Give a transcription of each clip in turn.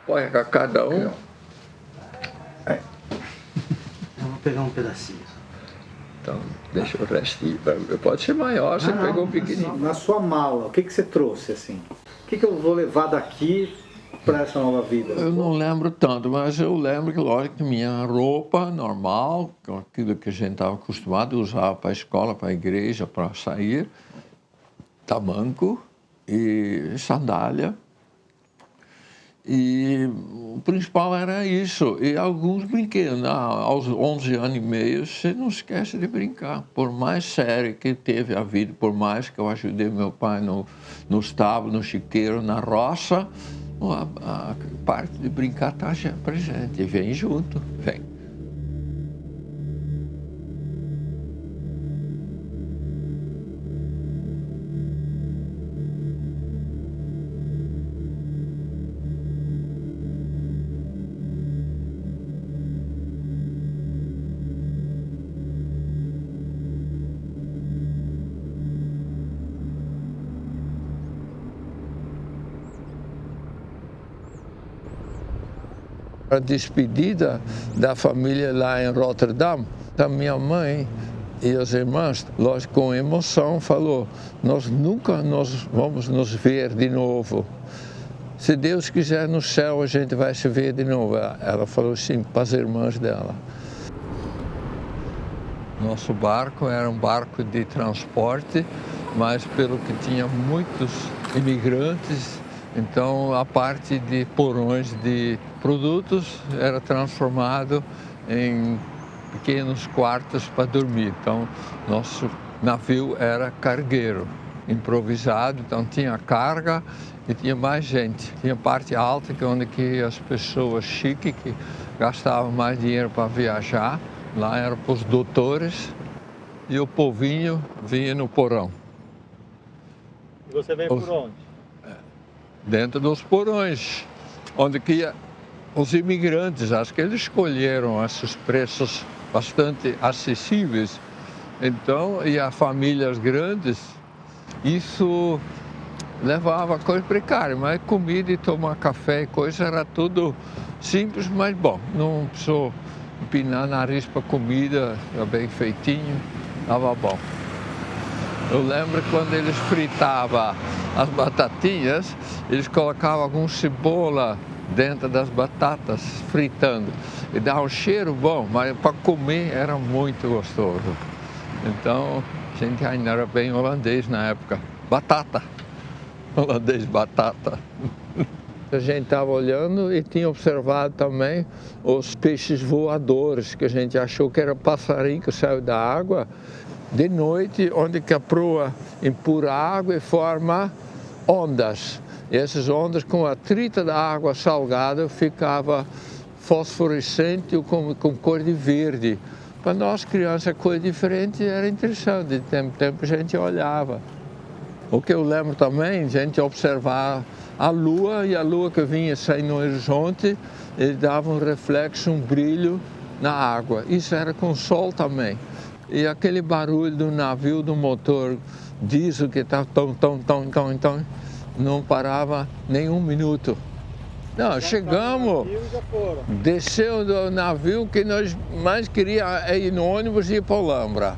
Põe a cada um. Eu vou pegar um pedacinho. Então, deixa o restinho. Pode ser maior, você pegou um pequenininho. Na sua mala, o que você trouxe assim? O que eu vou levar daqui para essa nova vida? Eu não lembro tanto, mas eu lembro que, lógico, que minha roupa normal, aquilo que a gente estava acostumado a usar para a escola, para a igreja, para sair, tamanco e sandália. E o principal era isso. E alguns brinquedos. Aos 11 anos e meio, você não esquece de brincar. Por mais sério que teve a vida, por mais que eu ajudei meu pai no estábulo, no chiqueiro, na roça, a parte de brincar está presente. E vem junto, vem. A despedida da família lá em Rotterdam, da minha mãe e as irmãs, lógico, com emoção, falou: nós nunca vamos nos ver de novo. Se Deus quiser, no céu a gente vai se ver de novo. Ela falou assim para as irmãs dela. Nosso barco era um barco de transporte, mas pelo que tinha muitos imigrantes, então a parte de porões de produtos era transformado em pequenos quartos para dormir. Então nosso navio era cargueiro, improvisado, então tinha carga e tinha mais gente. Tinha parte alta, que é onde que as pessoas chiques que gastavam mais dinheiro para viajar, lá era para os doutores, e o povinho vinha no porão. E você veio por onde? Dentro dos porões, onde que ia os imigrantes. Acho que eles escolheram esses preços bastante acessíveis. Então, e as famílias grandes, isso levava coisa precária, mas comida e tomar café e coisa era tudo simples, mas bom, não precisou empinar nariz para comida, era bem feitinho, estava bom. Eu lembro quando eles fritavam as batatinhas, eles colocavam alguma cebola dentro das batatas, fritando. E dava um cheiro bom, mas para comer era muito gostoso. Então, a gente ainda era bem holandês na época. Batata. Holandês batata. A gente estava olhando e tinha observado também os peixes voadores, que a gente achou que era passarinho que saiu da água de noite, onde que a proa empurra água e forma ondas. E essas ondas, com a atrito da água salgada, ficava fosforescente com cor de verde. Para nós, crianças, cor diferente era interessante. De tempo em tempo a gente olhava. O que eu lembro também, a gente observar a lua, e a lua que vinha saindo no horizonte, ele dava um reflexo, um brilho na água. Isso era com o sol também. E aquele barulho do navio, do motor diesel que estava tão, não parava nem um minuto. Não, chegamos, desceu do navio, que nós mais queríamos ir no ônibus e ir para Olambra.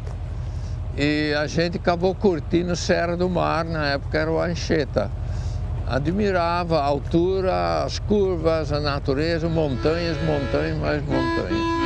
E a gente acabou curtindo Serra do Mar, na época era o Anchieta. Admirava a altura, as curvas, a natureza, montanhas, mais montanhas.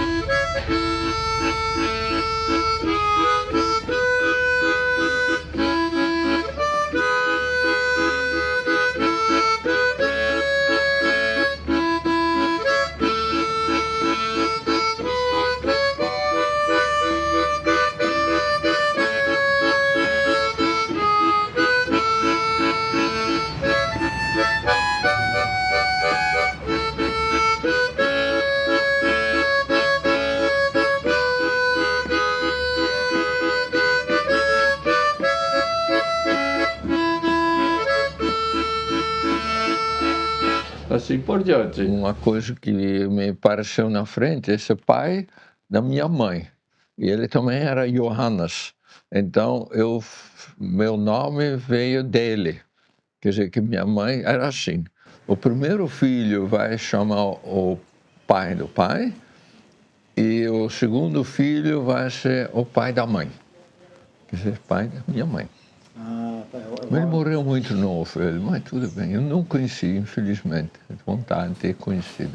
Assim por diante. Uma coisa que me pareceu na frente, esse pai da minha mãe, e ele também era Johannes, então meu nome veio dele. Quer dizer, que minha mãe era assim. O primeiro filho vai chamar o pai do pai e o segundo filho vai ser o pai da mãe. Quer dizer, pai da minha mãe. Ah, tá. Ele morreu muito novo, ele, mas tudo bem. Eu não conheci, infelizmente. Vontade de ter conhecido.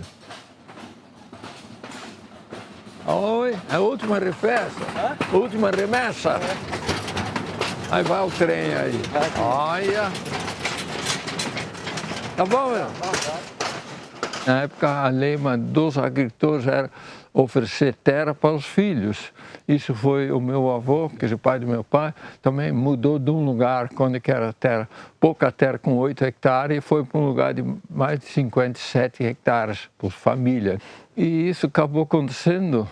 Oi, a última refessa? A última remessa? Aí vai o trem aí. Olha. Tá bom, meu? Na época, a lema dos agricultores era oferecer terra para os filhos. Isso foi o meu avô, que é o pai do meu pai, também mudou de um lugar quando que era terra, pouca terra com 8 hectares, e foi para um lugar de mais de 57 hectares por família. E isso acabou acontecendo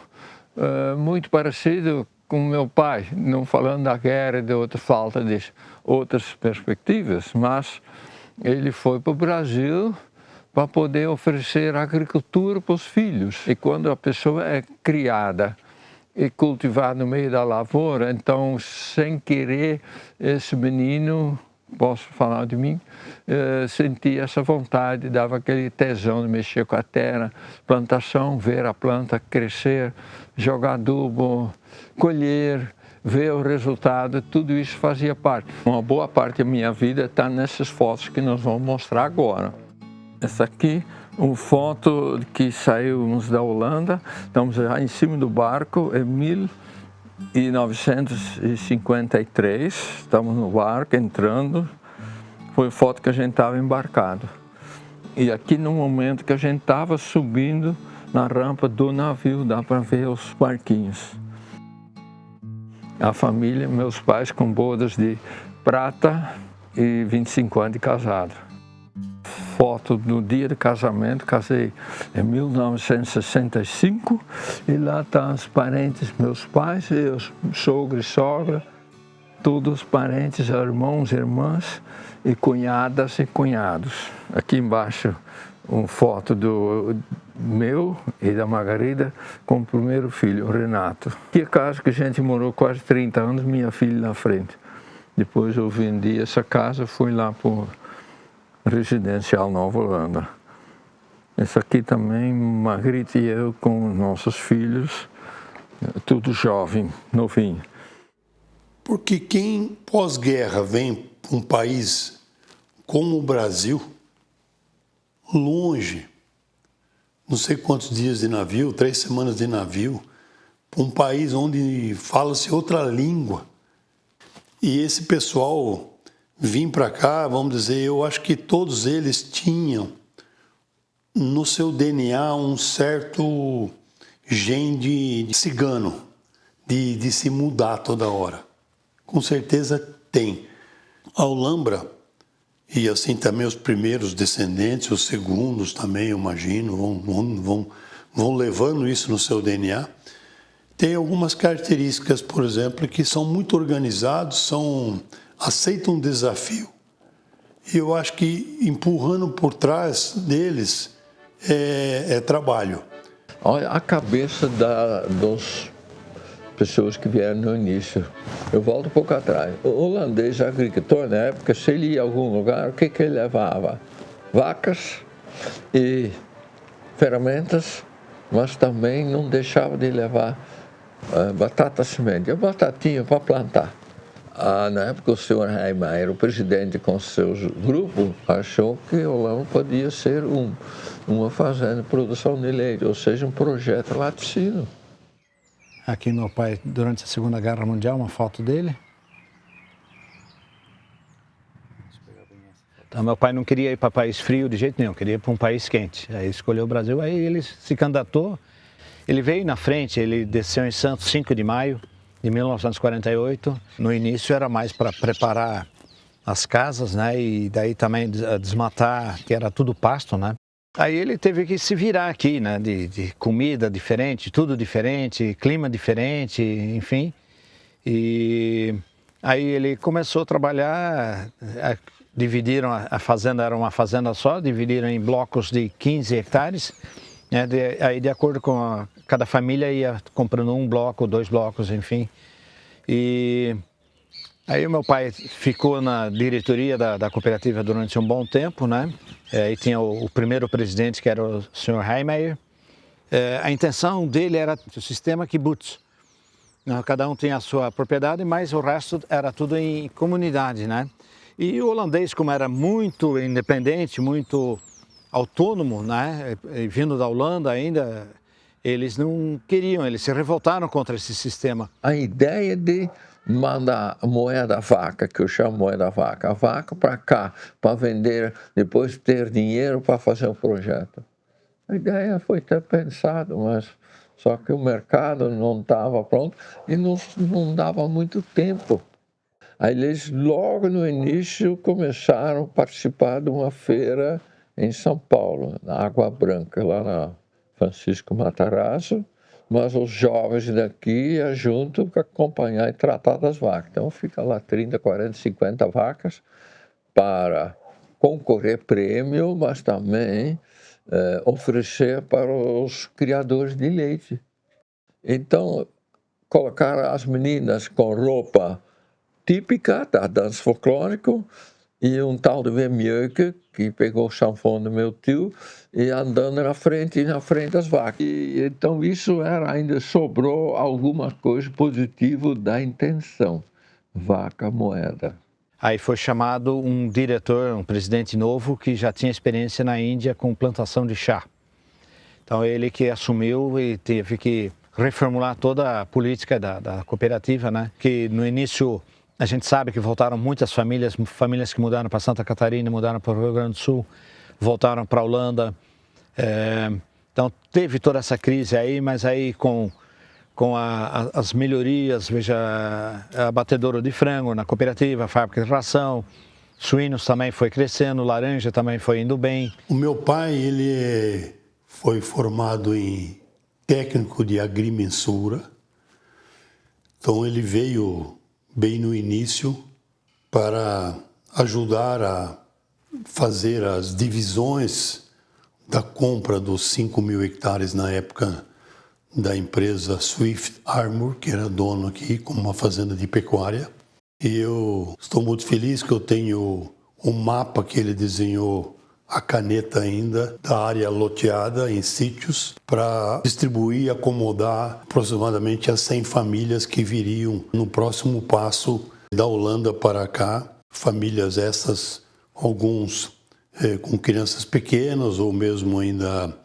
muito parecido com meu pai, não falando da guerra e de outra falta de outras perspectivas, mas ele foi para o Brasil para poder oferecer agricultura para os filhos. E quando a pessoa é criada e cultivada no meio da lavoura, então, sem querer, esse menino, posso falar de mim, sentia essa vontade, dava aquele tesão de mexer com a terra, plantação, ver a planta crescer, jogar adubo, colher, ver o resultado, tudo isso fazia parte. Uma boa parte da minha vida está nessas fotos que nós vamos mostrar agora. Essa aqui, uma foto que saímos da Holanda, estamos já em cima do barco, em 1953, estamos no barco entrando, foi a foto que a gente estava embarcado. E aqui no momento que a gente estava subindo na rampa do navio, dá para ver os barquinhos. A família, meus pais com bodas de prata e 25 anos de casado. Foto do dia de casamento, casei em 1965 e lá estão os parentes, meus pais, os sogro e sogra, todos os parentes, irmãos, irmãs e cunhadas e cunhados. Aqui embaixo uma foto do meu e da Margarida com o primeiro filho, o Renato. Aqui é a casa que a gente morou quase 30 anos, minha filha na frente. Depois eu vendi essa casa, fui lá por Residencial Nova Holanda. Esse aqui também, Margarita e eu com nossos filhos, tudo jovem, novinho. Porque quem pós-guerra vem para um país como o Brasil, longe, não sei quantos dias de navio, 3 semanas de navio, para um país onde fala-se outra língua, e esse pessoal vim para cá, vamos dizer, eu acho que todos eles tinham no seu DNA um certo gene de cigano, de se mudar toda hora. Com certeza tem. A Olambra, e assim também os primeiros descendentes, os segundos também, eu imagino, vão levando isso no seu DNA. Tem algumas características, por exemplo, que são muito organizados, aceitam um desafio. E eu acho que empurrando por trás deles é trabalho. Olha a cabeça das pessoas que vieram no início. Eu volto um pouco atrás. O holandês agricultor, na época, se ele ia a algum lugar, o que ele levava? Vacas e ferramentas, mas também não deixava de levar batata semente, a batatinha para plantar. Na época, o senhor Heimer, o presidente com seus grupos, achou que a Holanda podia ser uma fazenda de produção de leite, ou seja, um projeto laticínio. Aqui meu pai, durante a Segunda Guerra Mundial, uma foto dele. Então, meu pai não queria ir para país frio de jeito nenhum, queria ir para um país quente. Aí escolheu o Brasil, aí ele se candidatou. Ele veio na frente, ele desceu em Santos 5 de maio de 1948. No início era mais para preparar as casas, né? E daí também desmatar, que era tudo pasto, né? Aí ele teve que se virar aqui, né? De comida diferente, tudo diferente, clima diferente, enfim. E aí ele começou a trabalhar, dividiram a fazenda, era uma fazenda só, dividiram em blocos de 15 hectares. Né? Aí de acordo com cada família ia comprando um bloco, 2 blocos, enfim. E Aí o meu pai ficou na diretoria da cooperativa durante um bom tempo, né? E tinha o primeiro presidente, que era o Sr. Heimeyer. A intenção dele era o sistema kibbutz. Cada um tinha a sua propriedade, mas o resto era tudo em comunidade, né? E o holandês, como era muito independente, muito autônomo, né? Vindo da Holanda ainda, eles não queriam, eles se revoltaram contra esse sistema. A ideia de mandar a moeda vaca, que eu chamo moeda vaca, a vaca para cá, para vender, depois ter dinheiro para fazer o projeto. A ideia foi ter pensado, mas só que o mercado não estava pronto e não dava muito tempo. Aí eles, logo no início, começaram a participar de uma feira em São Paulo, na Água Branca, lá na Francisco Matarazzo, mas os jovens daqui iam junto para acompanhar e tratar das vacas. Então fica lá 30, 40, 50 vacas para concorrer prêmio, mas também oferecer para os criadores de leite. Então, colocaram as meninas com roupa típica da dança folclórica e um tal de Vermeuke, que pegou o chanfone do meu tio, e andando na frente das vacas. E, então isso ainda sobrou alguma coisa positiva da intenção, vaca moeda. Aí foi chamado um diretor, um presidente novo, que já tinha experiência na Índia com plantação de chá. Então ele que assumiu e teve que reformular toda a política da cooperativa, né? Que no início a gente sabe que voltaram muitas famílias que mudaram para Santa Catarina, mudaram para o Rio Grande do Sul, voltaram para a Holanda. Então teve toda essa crise aí, mas aí com as melhorias, veja, abatedouro de frango na cooperativa, fábrica de ração, suínos também foi crescendo, laranja também foi indo bem. O meu pai, ele foi formado em técnico de agrimensura, então ele veio bem no início para ajudar a fazer as divisões da compra dos 5.000 hectares na época da empresa Swift Armor, que era dono aqui, como uma fazenda de pecuária. E eu estou muito feliz que eu tenho um mapa que ele desenhou a caneta ainda, da área loteada em sítios, para distribuir e acomodar aproximadamente as 100 famílias que viriam no próximo passo da Holanda para cá. Famílias essas, alguns com crianças pequenas ou mesmo ainda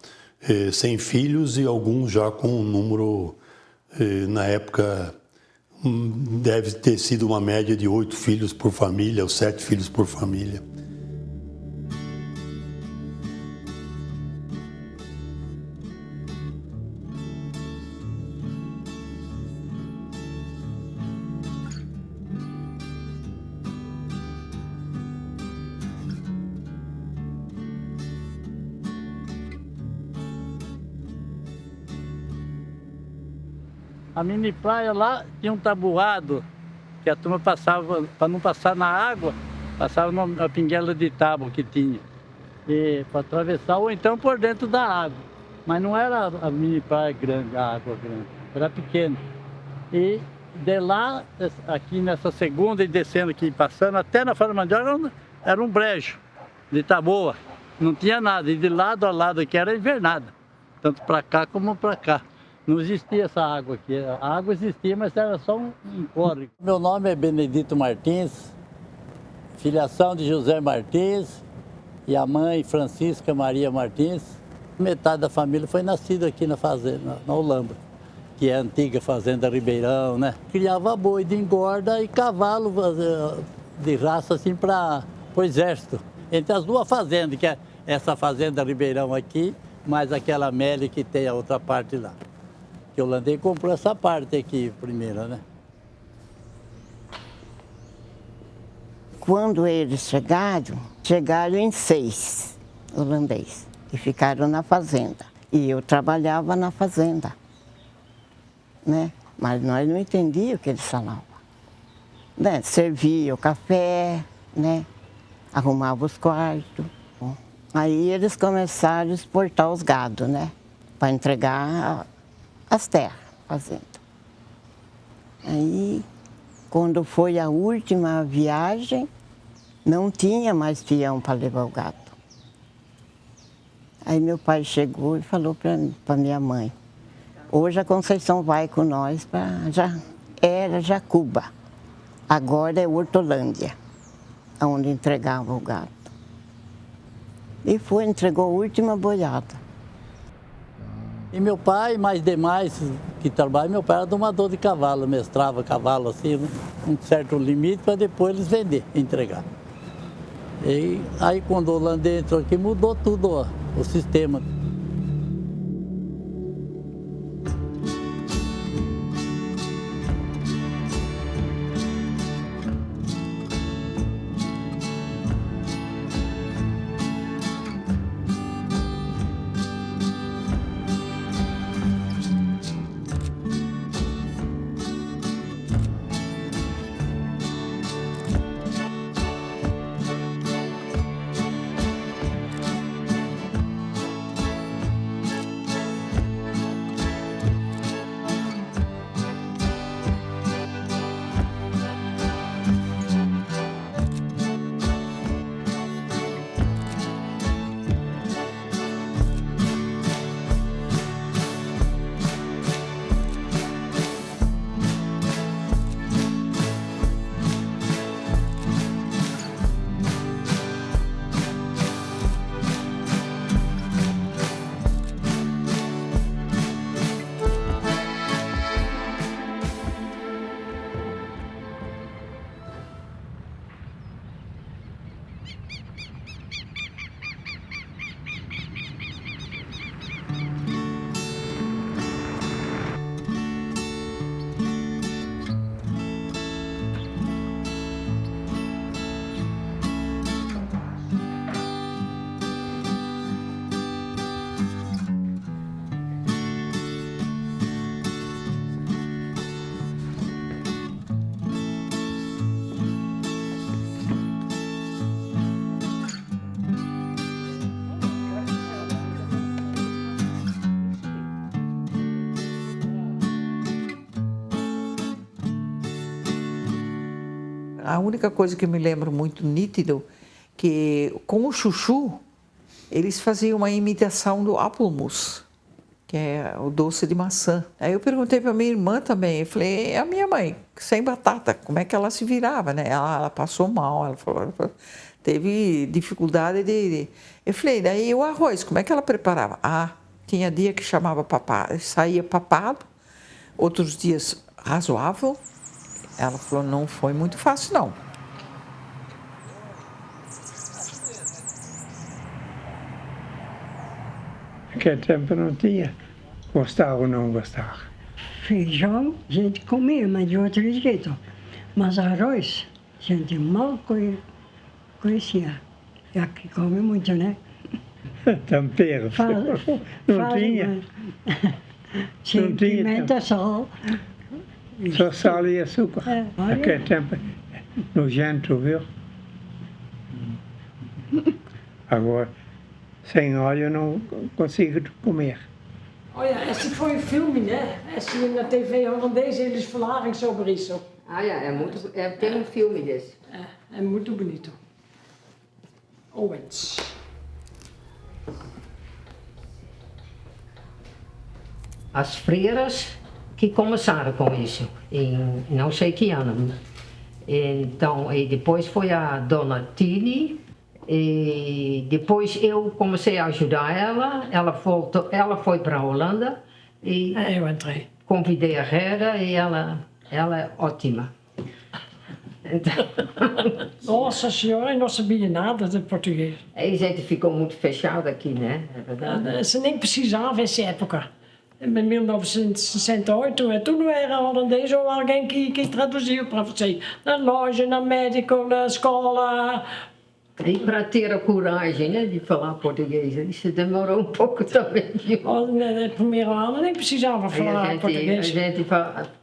sem filhos, e alguns já com um número, na época, deve ter sido uma média de 8 filhos por família ou 7 filhos por família. A mini praia lá tinha um tabuado, que a turma passava, para não passar na água, passava na pinguela de tábua que tinha. E para atravessar, ou então por dentro da água. Mas não era a mini praia grande, a água grande, era pequena. E de lá, aqui nessa segunda e descendo aqui, passando até na Fora Mandioca, era um brejo de taboa. Não tinha nada, e de lado a lado aqui era invernada, tanto para cá como para cá. Não existia essa água aqui. A água existia, mas era só um córrego. Meu nome é Benedito Martins, filiação de José Martins e a mãe Francisca Maria Martins. Metade da família foi nascida aqui na fazenda, na Holanda, que é a antiga fazenda Ribeirão, né? Criava boi de engorda e cavalo de raça assim para o exército. Entre as duas fazendas, que é essa fazenda Ribeirão aqui, mais aquela Meli que tem a outra parte lá. O holandês comprou essa parte aqui primeiro, né? Quando eles chegaram em 6 holandês e ficaram na fazenda. E eu trabalhava na fazenda, né? Mas nós não entendíamos o que eles falavam. Né? Servia o café, né? Arrumava os quartos. Bom, aí eles começaram a exportar os gados, né? Para entregar as terras, fazenda. Aí Quando foi a última viagem, não tinha mais peão para levar o gado. Aí meu pai chegou e falou para minha mãe, hoje a Conceição vai com nós para... Era Jacuba, agora é Hortolândia, onde entregava o gado. E foi, entregou a última boiada. E meu pai, mais demais que trabalha, meu pai era domador de cavalo, mestrava cavalo assim, né? Um certo limite para depois eles vender, entregar. E aí quando o holandês entrou aqui, mudou tudo, ó, o sistema. A única coisa que eu me lembro muito nítido, que com o chuchu, eles faziam uma imitação do Appelmus, que é o doce de maçã. Aí eu perguntei para minha irmã também, eu falei, a minha mãe, sem batata, como é que ela se virava, né? Ela passou mal, ela falou, teve dificuldade de... Eu falei, daí o arroz, como é que ela preparava? Ah, tinha dia que chamava papado, saía papado, outros dias razoável. Ela falou, não foi muito fácil, não. Naquele tempo não tinha gostar ou não gostar. Feijão a gente comia, mas de outro jeito. Mas arroz, a gente mal conhecia. E aqui come muito, né? Tempero. Não tinha. Sim, pimenta, sal. Só sal e açúcar. Olha. Naquele tempo, nojento, viu? Agora, sem óleo eu não consigo comer. Olha, esse foi um filme, né? Assim, na TV holandesa eles falaram sobre isso. Ah, tem um filme desse. É muito bonito. Owens. As freiras que começaram com isso, em não sei que ano. Então, e depois foi a Dona Tini, e depois eu comecei a ajudar ela foi para a Holanda, e Eu entrei. convidei a Rera e ela é ótima. Então, Nossa senhora, eu não sabia nada de português. a gente ficou muito fechado aqui, né? É verdade. Você nem precisava nessa época. Em 1968, tudo era holandês ou alguém que traduziu para você. Na loja, na médico, na escola. E para ter a coragem, né, de falar português, isso demorou um pouco também. Viu? Na primeira aula nem precisava falar português.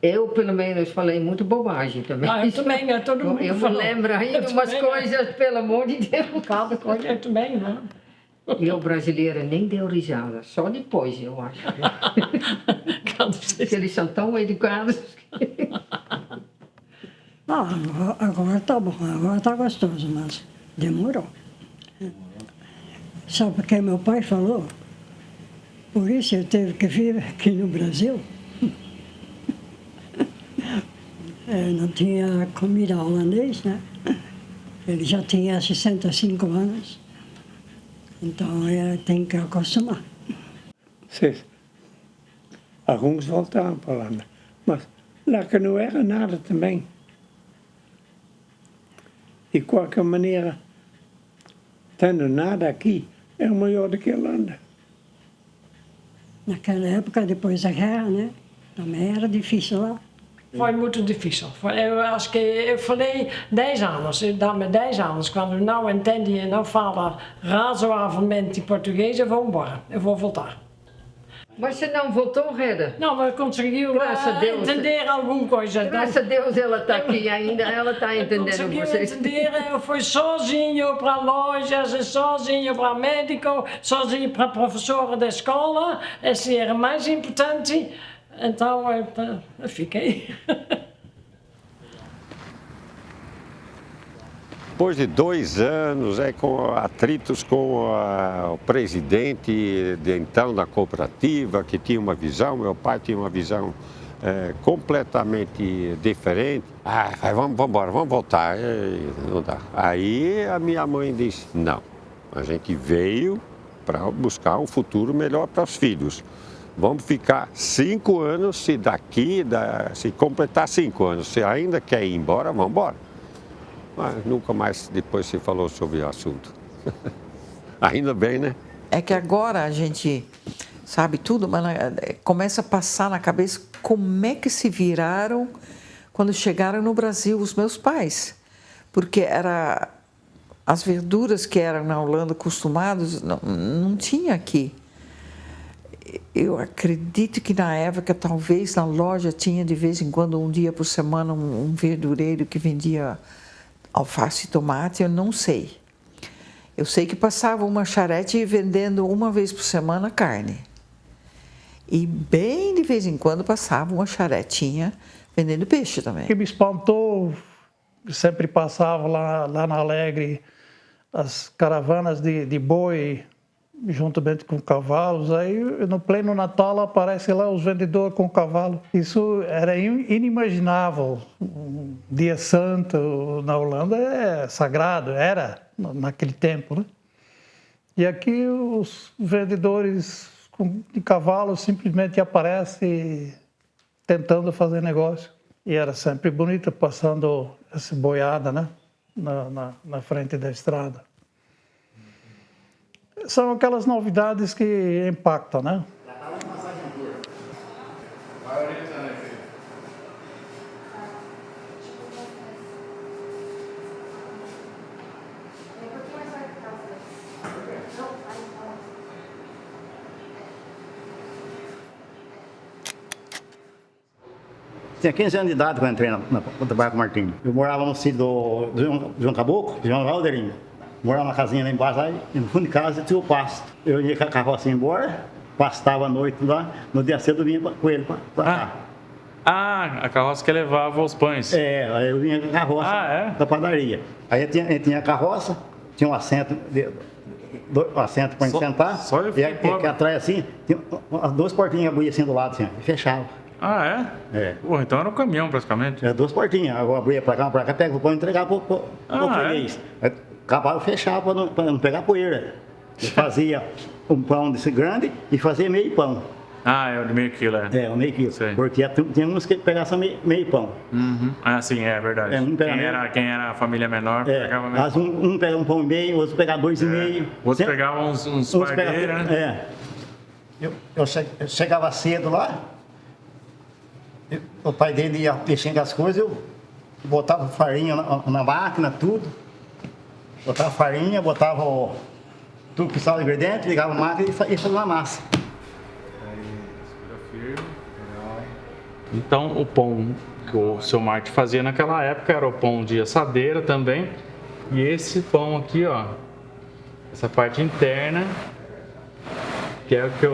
Eu, pelo menos, falei muito bobagem também. Eu também, todo mundo Eu me falou. lembro ainda umas coisas, pelo amor de Deus. Cada coisa eu também, não? E o brasileiro nem deu risada, só depois, eu acho. Porque eles são tão educados. Agora tá bom, agora tá gostoso, mas demorou. Sabe o que meu pai falou? Por isso eu teve que vir aqui no Brasil. Não tinha comida holandês, né? Ele já tinha 65 anos. Então ele tem que acostumar. Alguns voltaram para a Holanda, mas lá que não era nada também. De qualquer maneira, tendo nada aqui, é melhor do que a Holanda. Naquela época, depois da guerra, né? Também era difícil lá. Foi muito difícil. Eu acho que eu falei 10 anos, dá-me 10 anos. Quando eu não entendo e não falo razoavelmente português, eu vou embora, eu vou voltar. Mas você não voltou, Reda? Não, mas conseguiu Graças a Deus. entender alguma coisa. Graças a Deus ela está aqui ainda, ela está entendendo Conseguiu vocês. entender, eu fui sozinho para lojas, sozinho para médico, sozinho para professora da escola. Esse era mais importante. Então eu fiquei. Depois de 2 anos, com atritos com o presidente então da cooperativa, que tinha uma visão, meu pai tinha uma visão completamente diferente. Vamos embora, vamos voltar. Não dá. Aí a minha mãe disse, não, a gente veio para buscar um futuro melhor para os filhos. Vamos ficar 5 anos, se completar 5 anos, se ainda quer ir embora, vamos embora. Mas nunca mais depois se falou sobre o assunto. Ainda bem, né? É que agora a gente sabe tudo, mas começa a passar na cabeça como é que se viraram quando chegaram no Brasil os meus pais. Porque as verduras que eram na Holanda acostumados, não tinha aqui. Eu acredito que na época, talvez na loja tinha de vez em quando, um dia por semana, um verdureiro que vendia alface e tomate, eu não sei. Eu sei que passava uma charrete vendendo uma vez por semana carne. E bem de vez em quando passava uma charretinha vendendo peixe também. O que me espantou, sempre passava lá na Alegre as caravanas de boi juntamente com cavalos, aí no pleno Natal aparece lá os vendedores com cavalo. Isso era inimaginável. Um dia santo na Holanda é sagrado, era naquele tempo, né? E aqui os vendedores de cavalos simplesmente aparecem tentando fazer negócio. E era sempre bonito passando essa boiada, né? na frente da estrada. São aquelas novidades que impactam, né? Tinha 15 anos de idade quando entrei no trabalho com o Martinho. Eu morava no sítio do João Caboclo, João Valderinho. Morava numa casinha lá embaixo, lá, e no fundo de casa tinha o pasto. Eu ia com a carroça embora, pastava a noite lá, no dia cedo eu vinha com ele pra cá. A carroça que levava os pães. Aí eu vinha com a carroça da padaria. Aí tinha a carroça, tinha um assento para gente sentar, e atrás assim, tinha as 2 portinhas que abria assim do lado, assim, e fechava. Pô, então era um caminhão praticamente. 2 portinhas, agora abria pra cá, pega o pão e entregava pro freguês. Acabava de fechar para não pegar poeira. Eu fazia um pão desse grande e fazia meio pão. É o de meio quilo, o meio quilo. Sei. Porque tinha uns que pegavam meio pão. Uhum. Sim, é verdade. Quem era a família menor pegava meio pão. Um pegava um pão e meio, outros pegavam 2,5. Outros pegavam uns pardeiros, né? Eu chegava cedo lá, o pai dele ia mexendo as coisas, eu botava farinha na máquina, tudo. Botava farinha, botava tudo que estava ingrediente, ligava a máquina e fazia uma massa. Então o pão que o seu Martin fazia naquela época era o pão de assadeira também. E esse pão aqui, ó, essa parte interna, que é o que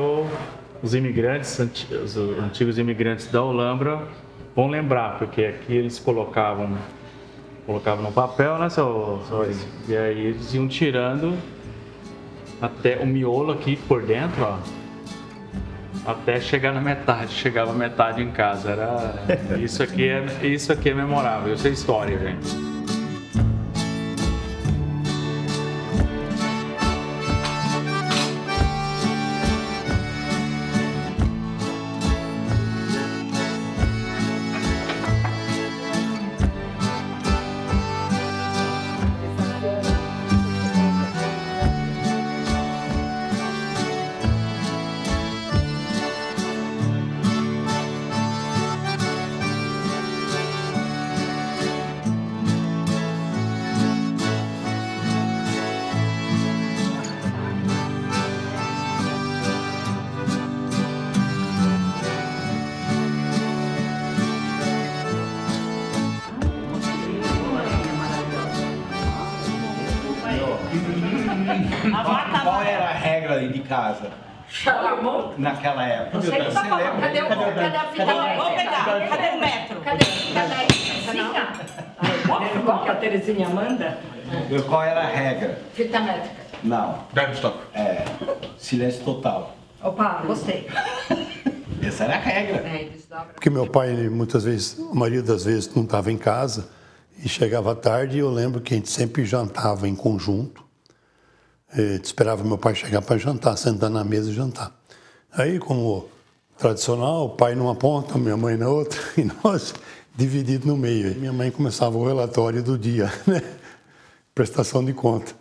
os imigrantes, os antigos imigrantes da Holambra vão lembrar, porque aqui eles colocavam Colocava no papel, né, seu Luiz? E aí eles iam tirando até o miolo aqui por dentro, ó. Até chegar na metade. Chegava a metade em casa. Isso aqui é memorável. Isso é história, gente. Qual era a regra aí de casa? Naquela época. Você que tá falando. Cadê a fita métrica? Vou pegar. Cadê o metro? Cadê como que a Terezinha manda? Qual era a regra? Fita métrica. Não. Silêncio total. Opa, gostei. Essa era a regra. Porque meu pai, muitas vezes, a maioria das vezes, não estava em casa e chegava tarde e eu lembro que a gente sempre jantava em conjunto. Esperava meu pai chegar para jantar, sentar na mesa e jantar. Aí, como tradicional, o pai numa ponta, minha mãe na outra, e nós divididos no meio. Aí minha mãe começava o relatório do dia, né? Prestação de conta.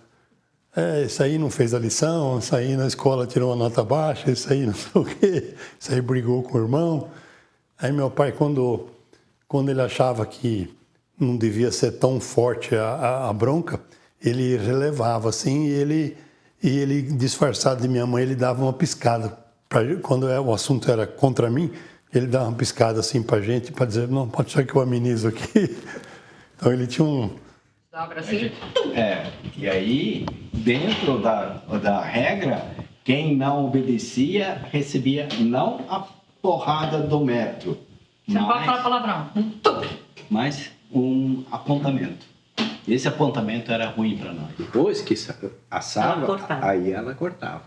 Esse aí não fez a lição, esse aí na escola tirou uma nota baixa, esse aí não sei o quê, esse aí brigou com o irmão. Aí meu pai, quando ele achava que não devia ser tão forte a bronca, ele relevava assim e ele, disfarçado de minha mãe, ele dava uma piscada. Quando o assunto era contra mim, ele dava uma piscada assim pra gente, para dizer, não, pode ser que eu amenizo aqui. Então ele tinha um... Assim? E aí, dentro da regra, quem não obedecia recebia não a porrada do metro, Você não pode falar palavrão. mas um apontamento. Esse apontamento era ruim para nós. Depois que assava, aí ela cortava.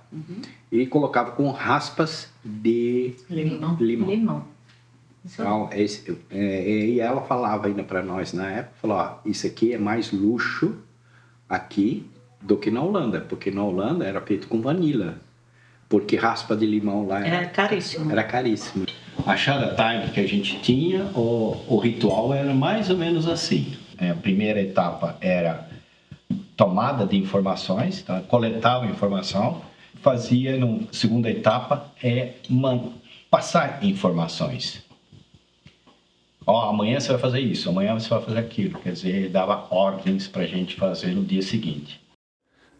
E colocava com raspas de limão. Então, e ela falava ainda para nós na época, falou, ó, isso aqui é mais luxo aqui do que na Holanda, porque na Holanda era feito com vanila, porque raspa de limão lá era caríssimo. Era caríssimo. A chá da tarde que a gente tinha, o ritual era mais ou menos assim. A primeira etapa era tomada de informações, então, coletava informação, fazia, na segunda etapa, passar informações. Amanhã você vai fazer isso, amanhã você vai fazer aquilo. Quer dizer, ele dava ordens para a gente fazer no dia seguinte.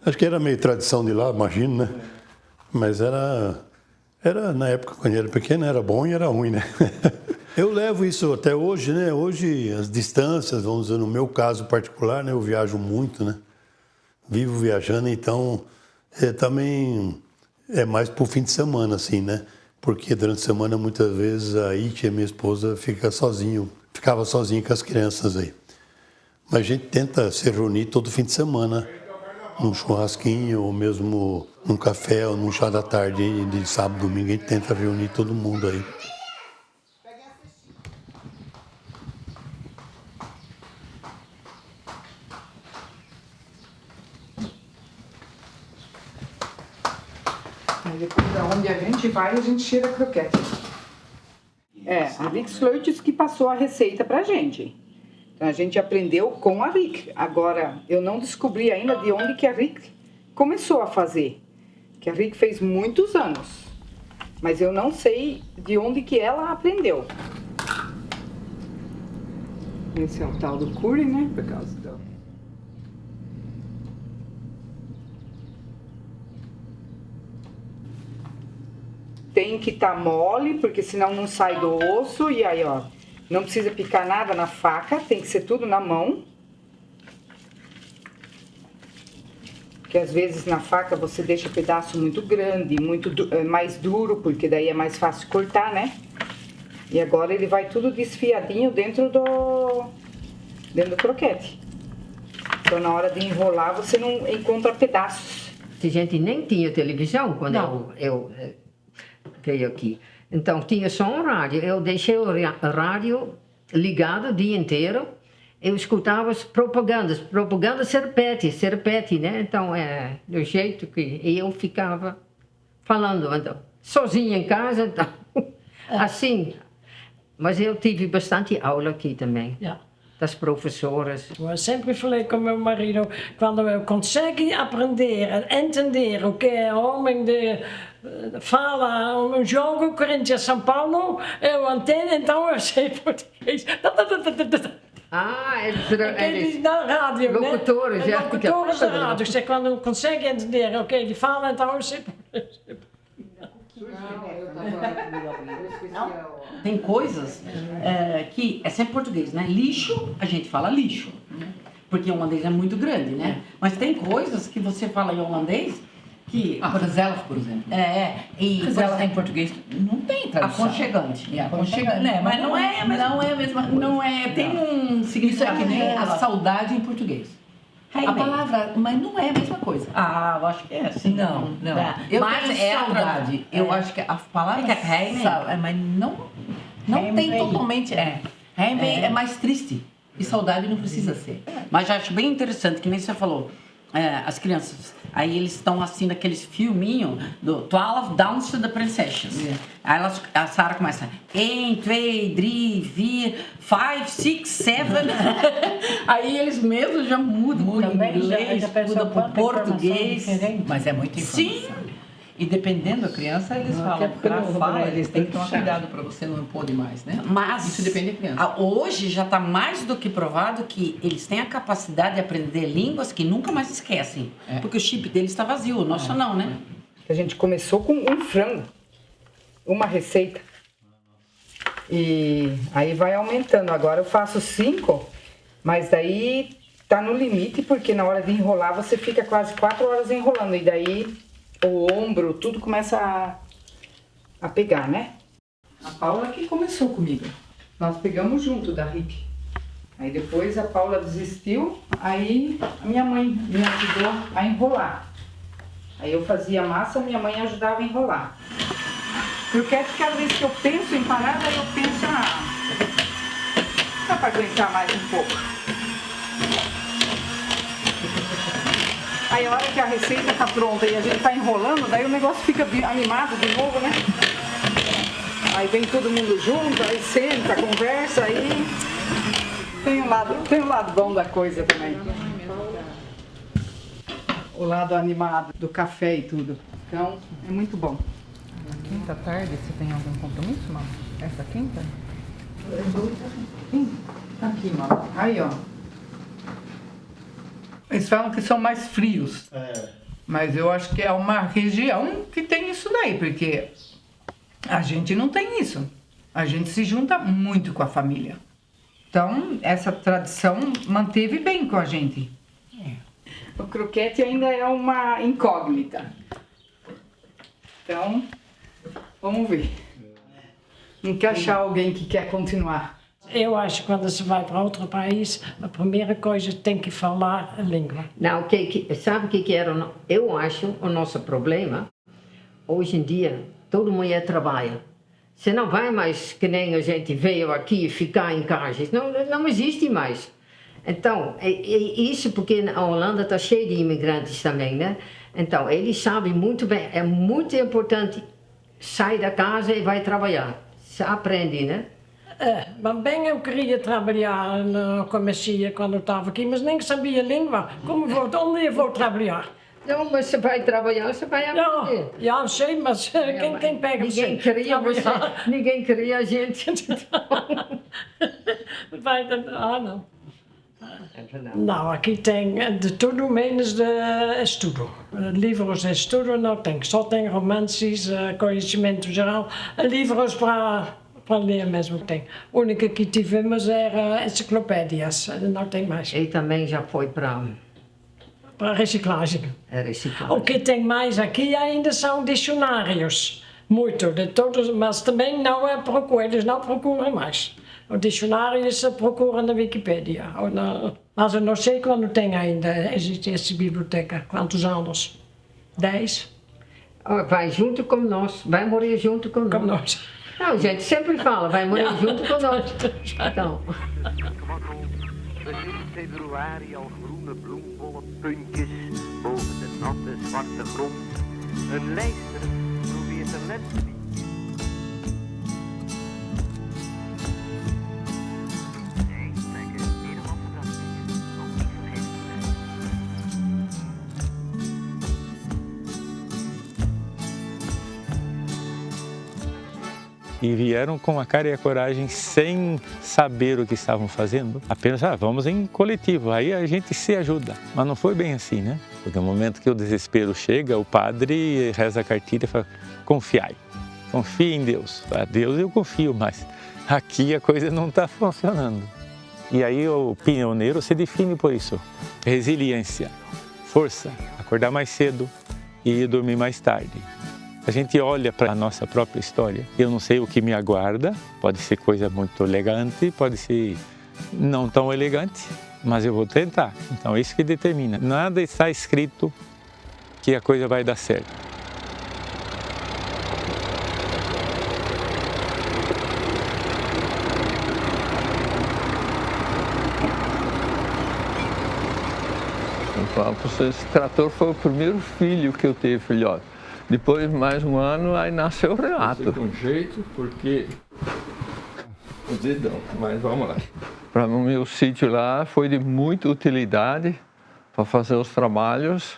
Acho que era meio tradição de lá, imagino, né? Mas era na época, quando eu era pequeno, era bom e era ruim, né? Eu levo isso até hoje, né? Hoje, as distâncias, vamos dizer, no meu caso particular, né? Eu viajo muito, né? Vivo viajando, então, também é mais pro fim de semana, assim, né? Porque durante a semana, muitas vezes, a Iti, minha esposa, ficava sozinho com as crianças aí. Mas a gente tenta se reunir todo fim de semana, num churrasquinho, ou mesmo num café, ou num chá da tarde, de sábado, domingo, a gente tenta reunir todo mundo aí. Depois, onde a gente vai, a gente tira croquete. A Rick Sleutz que passou a receita pra gente. Então, a gente aprendeu com a Rick. Agora, eu não descobri ainda de onde que a Rick começou a fazer. Que a Rick fez muitos anos. Mas eu não sei de onde que ela aprendeu. Esse é o tal do curry, né? Por causa do... Tem que estar mole, porque senão não sai do osso. E aí, ó, não precisa picar nada na faca, tem que ser tudo na mão. Porque às vezes na faca você deixa pedaço muito grande, mais duro, porque daí é mais fácil cortar, né? E agora ele vai tudo desfiadinho dentro do croquete. Então, na hora de enrolar, você não encontra pedaços. A gente nem tinha televisão quando eu veio aqui. Então, tinha só um rádio. Eu deixei o rádio ligado o dia inteiro. Eu escutava as propaganda Serpete, né? Então, do jeito que eu ficava falando, então, sozinha em casa, então, assim. Mas eu tive bastante aula aqui também, das professoras. Eu sempre falei com meu marido, quando eu consigo aprender, entender o que é homem fala um jogo, Corinthians São Paulo, eu entendo, então eu sei português. Eles na rádio, locutores, né? Locutores da rádio. Você quando consegue entender o que ele fala, então eu sei português. Tem coisas que é sempre português, né? Lixo, a gente fala lixo, porque o holandês é muito grande, né? Mas tem coisas que você fala em holandês que... Gezellig, por exemplo. Gezellig em português não tem tradução. Aconchegante. Aconchegante, né? Mas não é a mesma coisa. Não é, tem um significado. Isso é que nem a saudade em português. A palavra, mas não é a mesma coisa. Eu acho que é assim. Não. Mas tenho saudade. Eu acho que a palavra mas não tem totalmente. É mais triste. E saudade não precisa ser. Mas eu acho bem interessante, que nem você falou, as crianças, aí eles estão assim naqueles filminhos do 12 Dances da Princesas. Aí a Sarah começa 1, 2, 3, 4, 5, 6, 7. Aí eles mesmos já mudam para inglês, mudam para português. Mas é muito informação. Sim. E dependendo da criança, eles falam para fala, eles têm que tomar cuidado para você não impor demais, né? Mas isso depende da criança. Hoje já está mais do que provado que eles têm a capacidade de aprender línguas que nunca mais esquecem. Porque o chip deles está vazio, o nosso não, né? A gente começou com um frango, uma receita. E aí vai aumentando. Agora eu faço 5, mas daí tá no limite, porque na hora de enrolar você fica quase 4 horas enrolando. E daí o ombro, tudo começa a pegar, né? A Paula que começou comigo. Nós pegamos junto da Rick. Aí depois a Paula desistiu, aí a minha mãe me ajudou a enrolar. Aí eu fazia massa, minha mãe ajudava a enrolar. Croquete, cada vez que eu penso em parada, eu penso, dá pra aguentar mais um pouco. Aí a hora que a receita tá pronta e a gente tá enrolando, daí o negócio fica animado de novo, né? Aí vem todo mundo junto, aí senta, conversa, aí tem um lado bom da coisa também. O lado animado do café e tudo. Então, é muito bom. Quinta tarde, você tem algum compromisso, mano? Essa quinta? Aqui, mano. Aí, ó. Eles falam que são mais frios. Mas eu acho que é uma região que tem isso daí, porque a gente não tem isso. A gente se junta muito com a família. Então, essa tradição manteve bem com a gente. O croquete ainda é uma incógnita. Então, vamos ver. Tem que achar alguém que quer continuar. Eu acho que quando você vai para outro país, a primeira coisa tem que falar a língua. Não, sabe o que era? Eu acho o nosso problema. Hoje em dia, toda mulher trabalha. Você não vai mais, que nem a gente veio aqui, ficar em casa. Não existe mais. Então, isso porque a Holanda está cheia de imigrantes também, né? Então, eles sabem muito bem, é muito importante sair da casa e vai trabalhar. Você aprende, né? Mas bem eu queria trabalhar na comercia quando eu estava aqui, mas nem sabia a língua. Onde eu vou trabalhar? Não, mas você vai trabalhar, você vai aprender. Já sei, mas quem pega ninguém queria você, ninguém queria a gente. Não. Não, aqui tem de tudo menos de estudo. Livros de estudo não tem. Só tem romances, conhecimento geral. Livros para ler mesmo tem. O único que tivemos era enciclopédias, não tem mais. E também já foi para reciclagem. Reciclagem. O que tem mais aqui ainda são dicionários. Muito, de todos, mas também não é procura, eles não procuram mais. O dicionário você procura na Wikipedia. Mas eu não sei quando tem ainda, existe essa biblioteca. Quantos anos? 10? Vai junto com nós, vai morrer junto com nós. Não, a gente sempre fala, vai morrer junto com nós. Então. Begint februari al groene bloemvolle puntjes boven de natte zwarte grond. Een lijster probeert een lente. E vieram com a cara e a coragem sem saber o que estavam fazendo. Apenas, vamos em coletivo, aí a gente se ajuda. Mas não foi bem assim, né? Porque no momento que o desespero chega, o padre reza a cartilha e fala, confiai, confie em Deus. A Deus eu confio, mas aqui a coisa não está funcionando. E aí o pioneiro se define por isso. Resiliência, força, acordar mais cedo e dormir mais tarde. A gente olha para a nossa própria história. Eu não sei o que me aguarda, pode ser coisa muito elegante, pode ser não tão elegante, mas eu vou tentar. Então é isso que determina. Nada está escrito que a coisa vai dar certo. Eu falo para você, esse trator foi o primeiro filho que eu tive, filhote. Depois, mais um ano, aí nasceu o Renato. De um jeito, porque o dedão, mas vamos lá. Para o meu sítio lá foi de muita utilidade para fazer os trabalhos,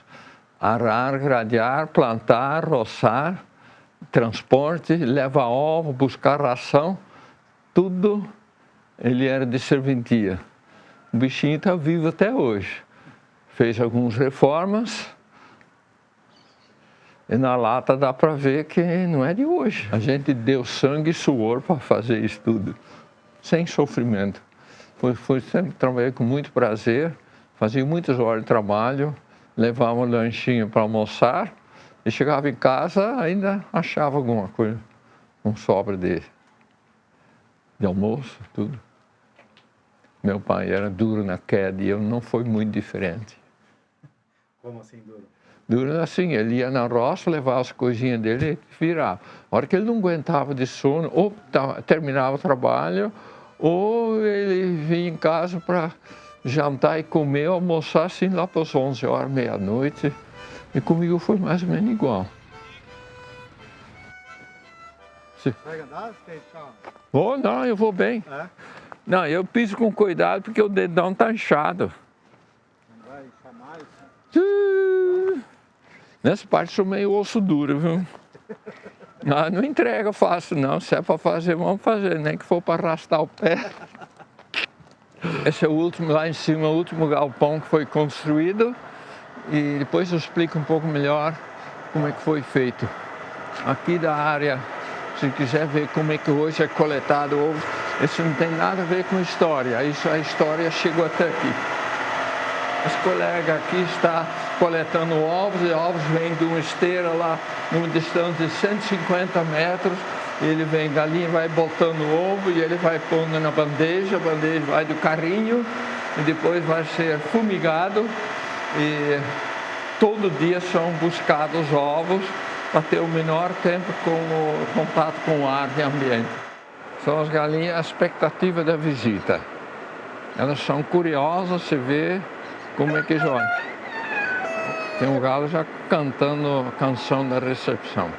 arar, gradear, plantar, roçar, transporte, levar ovo, buscar ração, tudo ele era de serventia. O bichinho está vivo até hoje. Fez algumas reformas. E na lata dá para ver que não é de hoje. A gente deu sangue e suor para fazer isso tudo, sem sofrimento. Sempre trabalhei com muito prazer, fazia muitas horas de trabalho, levava um lanchinho para almoçar e chegava em casa ainda achava alguma coisa, um sobra de almoço, tudo. Meu pai era duro na queda e eu não fui muito diferente. Como assim duro? Duro assim, ele ia na roça, levava as coisinhas dele e virava. A hora que ele não aguentava de sono, ou terminava o trabalho, ou ele vinha em casa para jantar e comer, almoçar assim lá para as 11 horas, meia-noite. E comigo foi mais ou menos igual. Vai andar? Oh, não, eu vou bem. É? Não, eu piso com cuidado porque o dedão está inchado. Não vai chamar isso? Nessa parte sou meio osso duro, viu? Não entrega fácil não, se é para fazer, vamos fazer, nem que for para arrastar o pé. Esse é o último, lá em cima, o último galpão que foi construído e depois eu explico um pouco melhor como é que foi feito. Aqui da área, se quiser ver como é que hoje é coletado ovo, isso não tem nada a ver com história, isso a história chegou até aqui. Os colegas aqui estão coletando ovos, e ovos vêm de uma esteira lá, numa distância de 150 metros. Ele vem, galinha vai botando o ovo e ele vai pondo na bandeja, a bandeja vai do carrinho e depois vai ser fumigado. E todo dia são buscados os ovos para ter o menor tempo com o contato com o ar e ambiente. São as galinhas a expectativa da visita. Elas são curiosas, se vê como é que joga. Tem um galo já cantando a canção da recepção.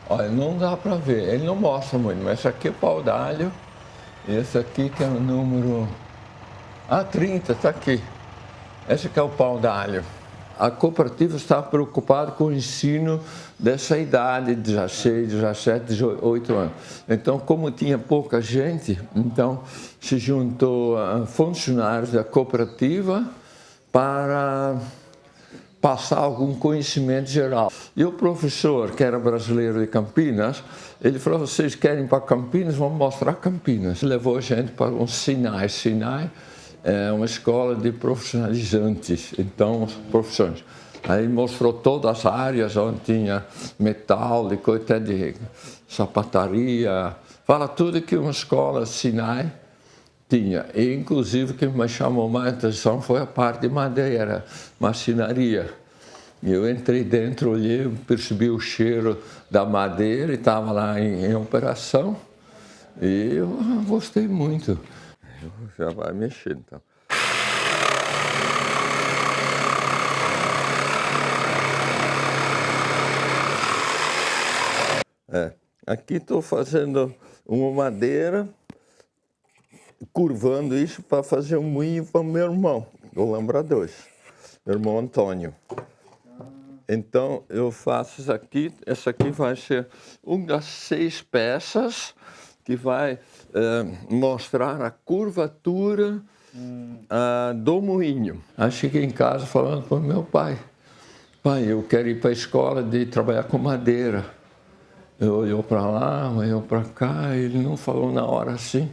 Olha, não dá para ver, ele não mostra muito, mas esse aqui é o pau d'alho, esse aqui que é o número 30, está aqui. Esse aqui é o pau d'alho. A cooperativa está preocupada com o ensino dessa idade, 16, 17, 18 anos. Então, como tinha pouca gente, então se juntou a funcionários da cooperativa para passar algum conhecimento geral. E o professor, que era brasileiro de Campinas, ele falou, vocês querem ir para Campinas? Vamos mostrar Campinas. Levou a gente para um Sinai. Sinai é uma escola de profissionalizantes, então, profissões. Aí mostrou todas as áreas onde tinha metálico, até de sapataria. Fala tudo que uma escola Sinai tinha. E, inclusive, o que me chamou mais atenção foi a parte de madeira, marcenaria. Eu entrei dentro, olhei, percebi o cheiro da madeira e estava lá em operação. E eu gostei muito. Já vai mexer, então. Aqui estou fazendo uma madeira, curvando isso para fazer um moinho para o meu irmão, o Lambra 2, meu irmão Antônio. Então eu faço isso aqui, essa aqui vai ser uma das 6 peças que vai mostrar a curvatura do moinho. Aí cheguei em casa falando para o meu pai, eu quero ir para a escola de trabalhar com madeira. Ele olhou para lá, olhou para cá, ele não falou na hora assim.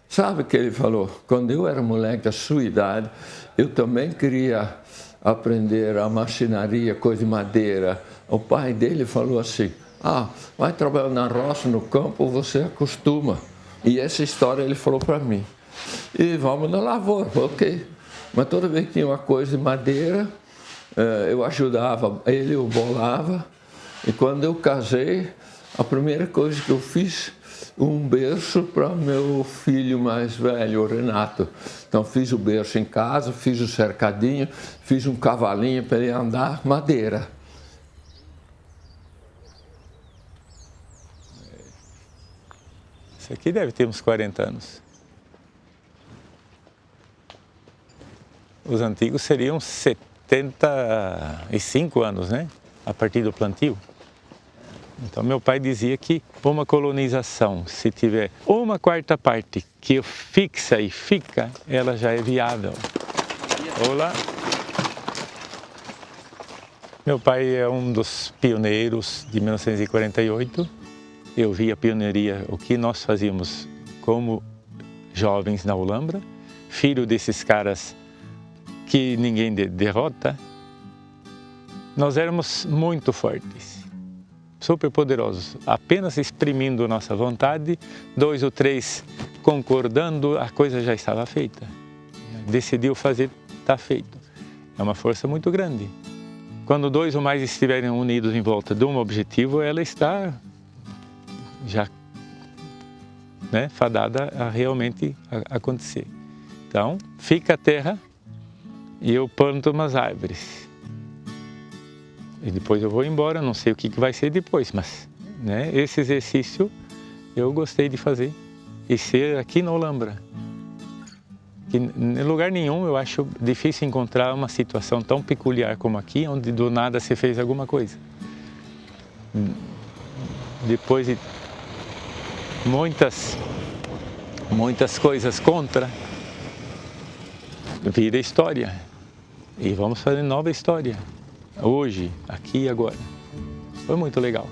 Sabe o que ele falou? Quando eu era moleque da sua idade, eu também queria aprender a marcenaria, coisa de madeira. O pai dele falou assim, vai trabalhar na roça, no campo, você acostuma. E essa história ele falou para mim. E vamos na lavoura, ok. Mas toda vez que tinha uma coisa de madeira, eu ajudava, ele eu bolava. E quando eu casei, a primeira coisa que eu fiz, um berço para meu filho mais velho, o Renato. Então fiz o berço em casa, fiz o cercadinho, fiz um cavalinho para ele andar, madeira. Isso aqui deve ter uns 40 anos. Os antigos seriam 75 anos, né? A partir do plantio. Então, meu pai dizia que uma colonização, se tiver 1/4 parte que fixa e fica, ela já é viável. Olá! Meu pai é um dos pioneiros de 1948. Eu vi a pioneiria, o que nós fazíamos como jovens na Ulambra, filho desses caras que ninguém derrota. Nós éramos muito fortes. Super poderosos, apenas exprimindo nossa vontade, 2 ou 3 concordando, a coisa já estava feita. Decidiu fazer, está feito. É uma força muito grande. Quando 2 ou mais estiverem unidos em volta de um objetivo, ela está já fadada a realmente acontecer. Então, fica a terra e eu planto umas árvores. E depois eu vou embora, não sei o que vai ser depois, mas esse exercício eu gostei de fazer. E ser aqui na Ulambra. Que em lugar nenhum eu acho difícil encontrar uma situação tão peculiar como aqui, onde do nada se fez alguma coisa. Depois de muitas coisas contra, vira história. E vamos fazer nova história. Hoje, aqui e agora. Foi muito legal.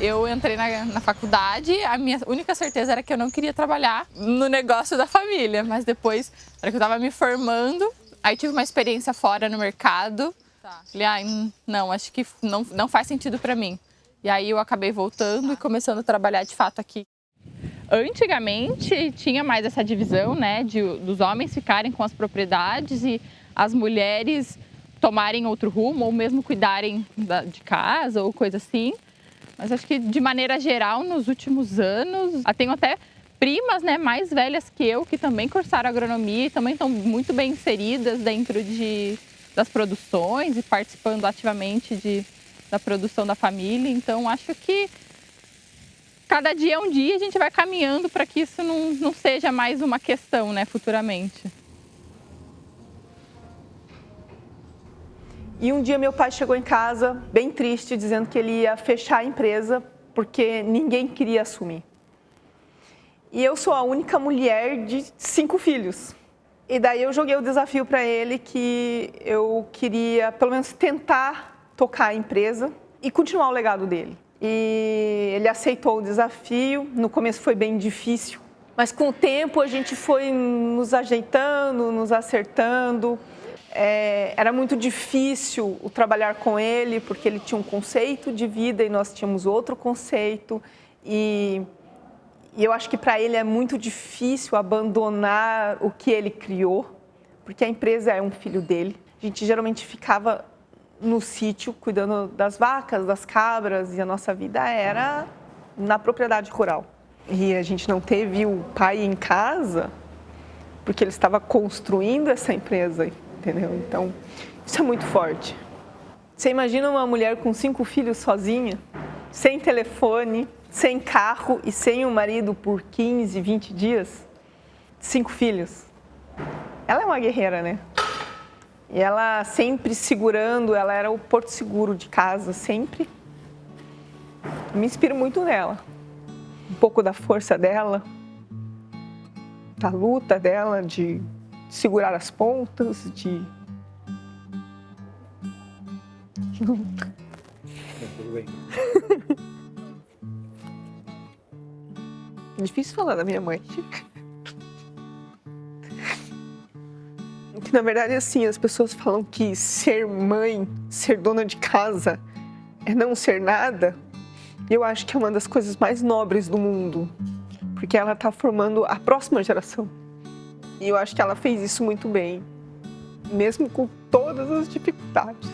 Eu entrei na faculdade, a minha única certeza era que eu não queria trabalhar no negócio da família, mas depois, na hora que eu estava me formando, aí tive uma experiência fora no mercado, falei, não, acho que não faz sentido para mim. E aí eu acabei voltando e começando a trabalhar de fato aqui. Antigamente tinha mais essa divisão, dos homens ficarem com as propriedades e as mulheres tomarem outro rumo ou mesmo cuidarem de casa ou coisa assim. Mas acho que, de maneira geral, nos últimos anos, tenho até primas mais velhas que eu, que também cursaram agronomia e também estão muito bem inseridas dentro das produções e participando ativamente da produção da família. Então, acho que cada dia é um dia, a gente vai caminhando para que isso não seja mais uma questão, né, futuramente. E um dia meu pai chegou em casa, bem triste, dizendo que ele ia fechar a empresa porque ninguém queria assumir. E eu sou a única mulher de 5 filhos. E daí eu joguei o desafio para ele que eu queria, pelo menos, tentar tocar a empresa e continuar o legado dele. E ele aceitou o desafio. No começo foi bem difícil, mas com o tempo a gente foi nos ajeitando, nos acertando. Era muito difícil o trabalhar com ele, porque ele tinha um conceito de vida e nós tínhamos outro conceito. E eu acho que para ele é muito difícil abandonar o que ele criou, porque a empresa é um filho dele. A gente geralmente ficava no sítio cuidando das vacas, das cabras, e a nossa vida era na propriedade rural. E a gente não teve o pai em casa porque ele estava construindo essa empresa, entendeu? Então, isso é muito forte. Você imagina uma mulher com 5 filhos sozinha, sem telefone, sem carro e sem o marido por 15, 20 dias? 5 filhos. Ela é uma guerreira, né? E ela sempre segurando, ela era o porto seguro de casa, sempre. Eu me inspiro muito nela. Um pouco da força dela, da luta dela, de segurar as pontas, de... Tudo bem. É difícil falar da minha mãe. Que, na verdade, assim, as pessoas falam que ser mãe, ser dona de casa, é não ser nada. Eu acho que é uma das coisas mais nobres do mundo, porque ela está formando a próxima geração. E eu acho que ela fez isso muito bem, mesmo com todas as dificuldades.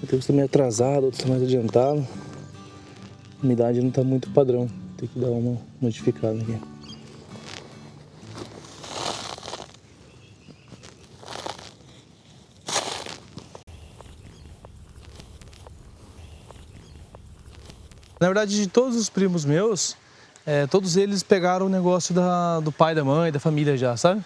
Tem uns também atrasado, outros mais adiantado. A umidade não está muito padrão, tem que dar uma modificada aqui. Na verdade, de todos os primos meus, todos eles pegaram o negócio do pai, da mãe, da família já, sabe?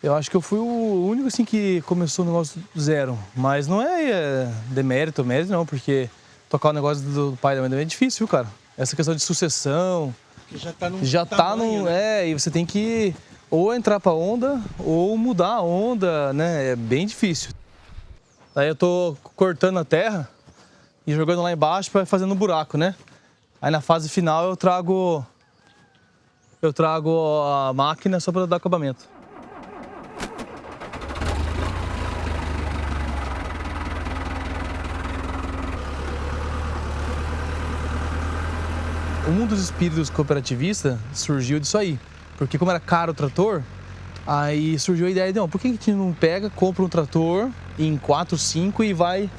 Eu acho que eu fui o único assim que começou o negócio do zero, mas não é demérito ou mérito não, porque tocar o negócio do pai da mãe é difícil, viu, cara? Essa questão de sucessão, já tá num e você tem que ou entrar pra onda ou mudar a onda, né? É bem difícil. Aí eu tô cortando a terra e jogando lá embaixo para fazendo um buraco, né? Aí na fase final eu trago a máquina só para dar acabamento. O mundo dos espíritos cooperativista surgiu disso aí, porque como era caro o trator, aí surgiu a ideia de, não, por que a gente não pega, compra um trator em 4, 5 e vai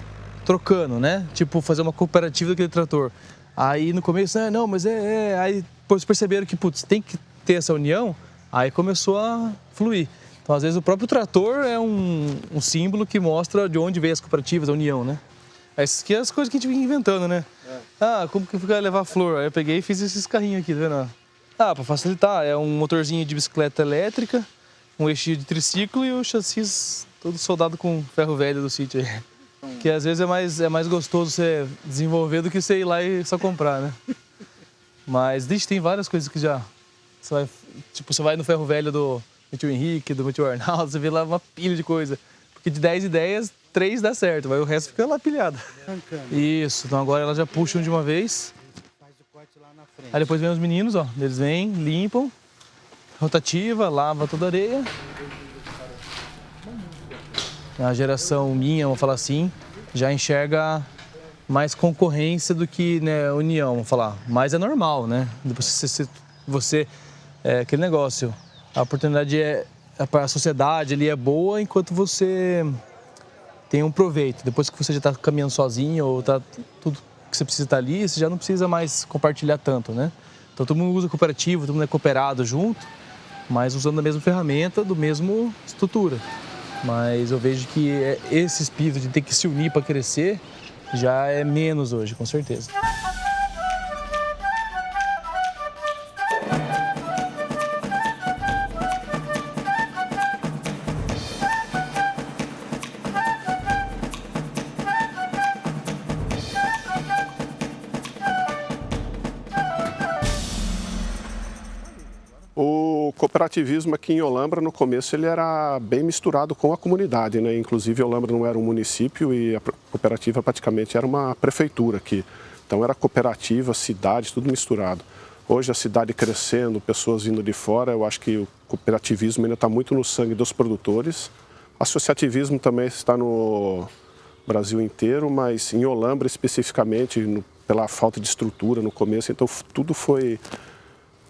trocando, né? Tipo, fazer uma cooperativa daquele trator. Aí no começo, não, mas aí depois perceberam que, putz, tem que ter essa união, aí começou a fluir. Então, às vezes, o próprio trator é um símbolo que mostra de onde veio as cooperativas, a união, né? Essas aqui são as coisas que a gente fica inventando, né? Como que eu vou levar flor? Aí eu peguei e fiz esses carrinhos aqui, tá vendo? Para facilitar, é um motorzinho de bicicleta elétrica, um eixinho de triciclo e o chassi todo soldado com ferro velho do sítio aí. Que às vezes é mais gostoso você desenvolver do que você ir lá e só comprar, né? Mas, tem várias coisas que já... Você vai no ferro velho do tio Henrique, do tio Arnaldo, você vê lá uma pilha de coisa. Porque de 10 ideias, 3 dá certo, mas o resto fica lá pilhado. Isso, então agora elas já puxam de uma vez. Aí depois vem os meninos, ó, eles vêm, limpam, rotativa, lava toda a areia. A geração minha, vamos falar assim, já enxerga mais concorrência do que, né, união, vamos falar. Mas é normal, né? Depois você aquele negócio, a oportunidade a sociedade ali é boa enquanto você tem um proveito. Depois que você já está caminhando sozinho ou tá tudo que você precisa estar ali, você já não precisa mais compartilhar tanto, né? Então todo mundo usa cooperativo, todo mundo é cooperado junto, mas usando a mesma ferramenta, do mesmo estrutura. Mas eu vejo que esse espírito de ter que se unir para crescer já é menos hoje, com certeza. O cooperativismo aqui em Olambra, no começo, ele era bem misturado com a comunidade, né? Inclusive, Olambra não era um município e a cooperativa praticamente era uma prefeitura aqui. Então, era cooperativa, cidade, tudo misturado. Hoje, a cidade crescendo, pessoas vindo de fora, eu acho que o cooperativismo ainda está muito no sangue dos produtores. O associativismo também está no Brasil inteiro, mas em Olambra, especificamente, pela falta de estrutura no começo, então tudo foi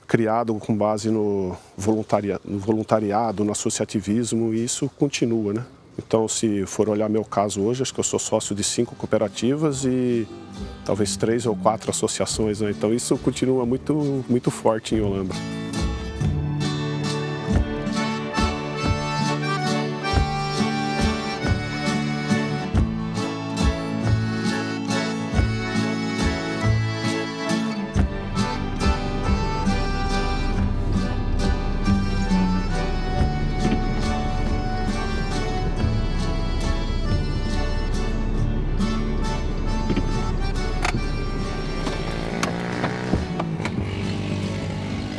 criado com base no voluntariado, no associativismo, e isso continua, né? Então, se for olhar meu caso hoje, acho que eu sou sócio de 5 cooperativas e talvez 3 ou 4 associações, né? Então, isso continua muito forte em Olambra.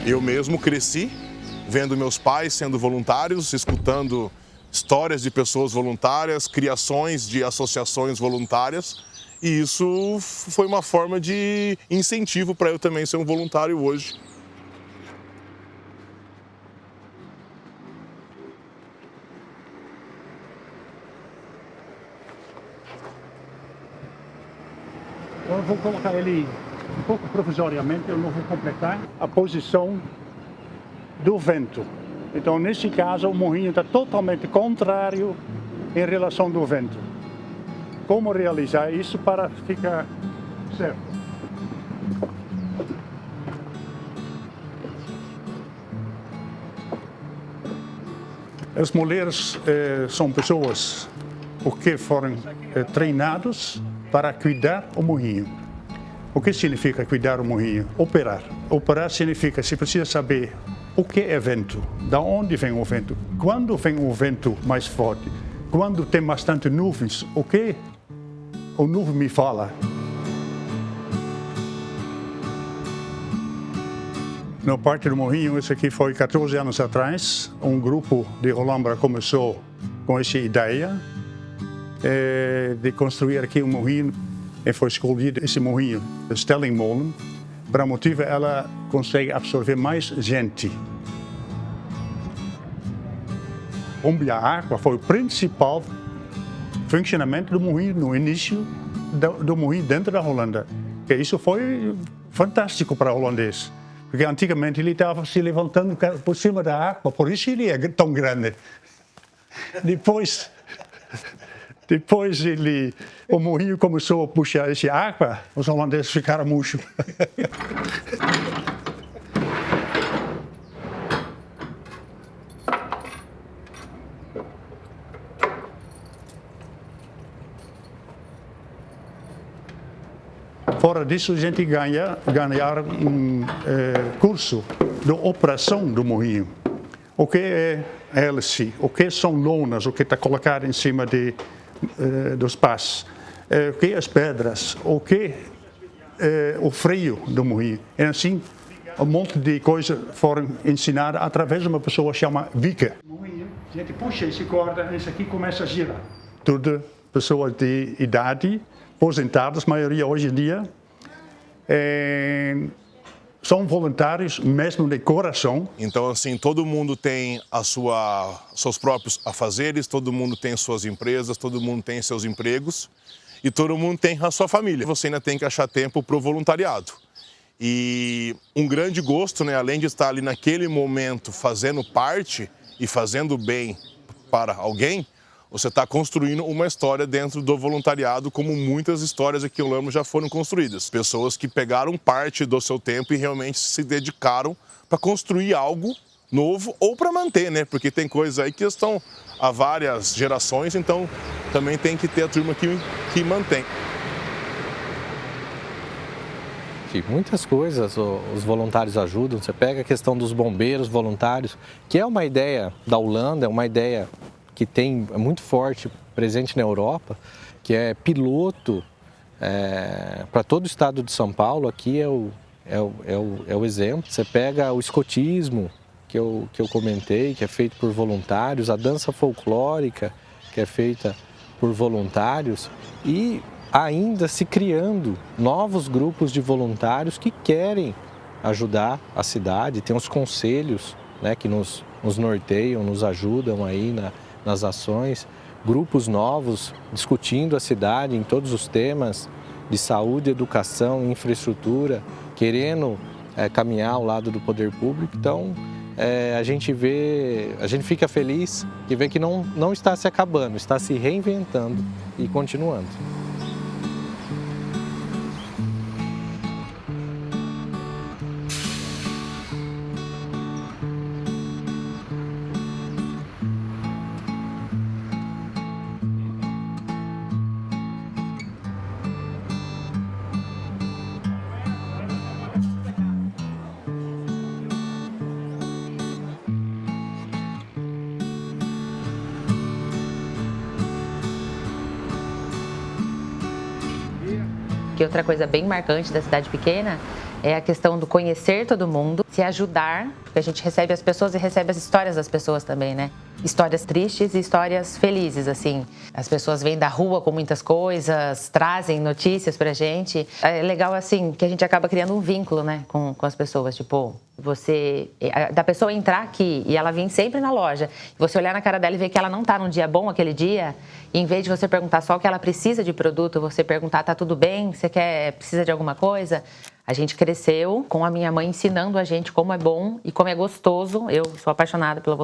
Eu mesmo cresci vendo meus pais sendo voluntários, escutando histórias de pessoas voluntárias, criações de associações voluntárias, e isso foi uma forma de incentivo para eu também ser um voluntário hoje. Eu vou colocar ele um pouco provisoriamente, eu não vou completar a posição do vento. Então, nesse caso, o moinho está totalmente contrário em relação do vento. Como realizar isso para ficar certo? As mulheres são pessoas que foram treinadas para cuidar do moinho. O que significa cuidar do moinho? Operar. Operar significa, se precisa saber o que é vento, da onde vem o vento, quando vem o vento mais forte, quando tem bastante nuvens, o que o nuvem me fala. Na parte do moinho, isso aqui foi 14 anos atrás, um grupo de Olambra começou com essa ideia de construir aqui um moinho. E foi escolhido esse moinho, o Stellingmolen, para o motivo ela consegue absorver mais gente. Bombear água foi o principal funcionamento do moinho no início do moinho dentro da Holanda. E isso foi fantástico para o holandês, porque antigamente ele estava se levantando por cima da água, por isso ele é tão grande. Depois o moinho começou a puxar essa água, os holandeses ficaram murchos. Fora disso, a gente ganhar um curso de operação do moinho. O que é hélice? O que são lonas? O que está colocado em cima dos pás? O que as pedras? O que o freio do moinho? E assim, um monte de coisas foram ensinadas através de uma pessoa chamada Wieke. A gente puxa esse corda, isso aqui começa a girar. Tudo pessoas de idade, aposentadas, a maioria hoje em dia, são voluntários mesmo de coração. Então, assim, todo mundo tem seus próprios afazeres, todo mundo tem suas empresas, todo mundo tem seus empregos e todo mundo tem a sua família. Você ainda tem que achar tempo para o voluntariado. E um grande gosto, né, além de estar ali naquele momento fazendo parte e fazendo bem para alguém, você está construindo uma história dentro do voluntariado, como muitas histórias aqui em Olambra já foram construídas. Pessoas que pegaram parte do seu tempo e realmente se dedicaram para construir algo novo ou para manter, né? Porque tem coisas aí que estão há várias gerações, então também tem que ter a turma que mantém. Muitas coisas os voluntários ajudam. Você pega a questão dos bombeiros voluntários, que é uma ideia da Holanda, é uma ideia que é muito forte, presente na Europa, que é piloto para todo o estado de São Paulo. Aqui é o exemplo. Você pega o escotismo, que eu comentei, que é feito por voluntários, a dança folclórica, que é feita por voluntários, e ainda se criando novos grupos de voluntários que querem ajudar a cidade. Tem os conselhos, né, que nos norteiam, nos ajudam aí nas ações, grupos novos discutindo a cidade em todos os temas de saúde, educação, infraestrutura, querendo caminhar ao lado do poder público. Então, a gente fica feliz de ver que não está se acabando, está se reinventando e continuando. Que outra coisa bem marcante da cidade pequena é a questão do conhecer todo mundo, se ajudar, porque a gente recebe as pessoas e recebe as histórias das pessoas também, né? Histórias tristes e histórias felizes, assim. As pessoas vêm da rua com muitas coisas, trazem notícias pra gente. É legal, assim, que a gente acaba criando um vínculo, né, com as pessoas. Tipo, da pessoa entrar aqui e ela vir sempre na loja, você olhar na cara dela e ver que ela não tá num dia bom aquele dia, e em vez de você perguntar só o que ela precisa de produto, você perguntar, tá tudo bem? Você precisa de alguma coisa? A gente cresceu com a minha mãe ensinando a gente como é bom e como é gostoso. Eu sou apaixonada pelo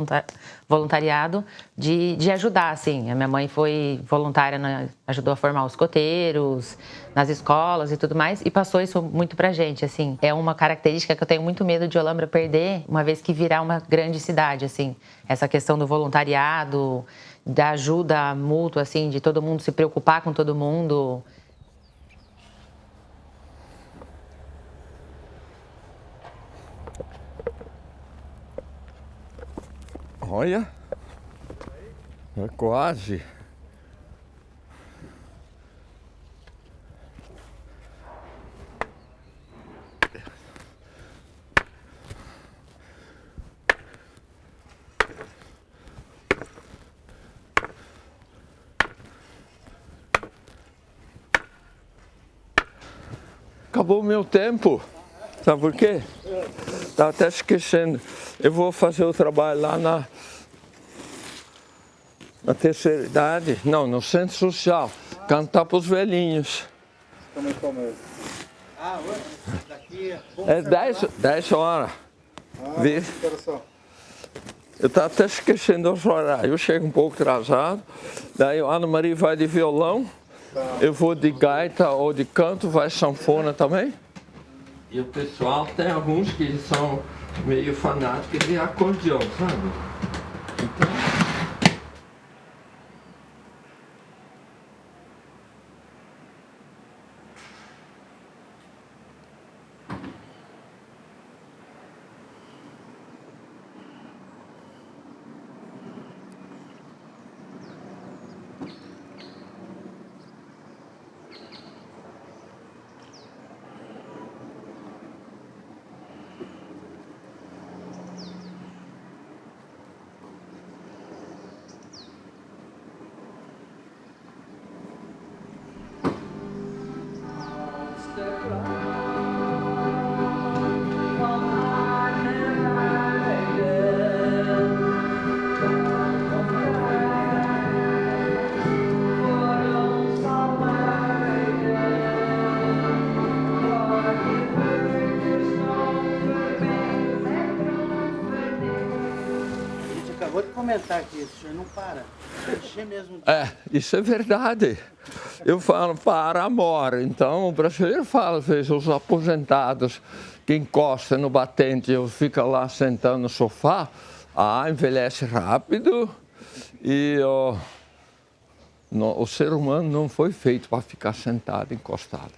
voluntariado de ajudar, assim. A minha mãe foi voluntária, ajudou a formar os coteiros, nas escolas e tudo mais, e passou isso muito pra gente, assim. É uma característica que eu tenho muito medo de Olambra perder, uma vez que virar uma grande cidade, assim. Essa questão do voluntariado, da ajuda mútua, assim, de todo mundo se preocupar com todo mundo. Olha, é quase. Acabou o meu tempo. Sabe por quê? Estava até esquecendo. Eu vou fazer o trabalho lá na terceira idade, não, no centro social, cantar para os velhinhos. Como? Ah, daqui é 10 horas. Espera só. Eu estava até esquecendo os horários. Eu chego um pouco atrasado, daí a Ana Maria vai de violão, eu vou de gaita ou de canto, vai sanfona também. E o pessoal tem alguns que são meio fanáticos de acordeão, sabe? Então... Acabou de comentar aqui, o senhor não para. Encher mesmo. Isso é verdade. Eu falo para amor. Então, o brasileiro fala, às vezes, os aposentados que encostam no batente e fica lá sentando no sofá, envelhece rápido e o ser humano não foi feito para ficar sentado, encostado.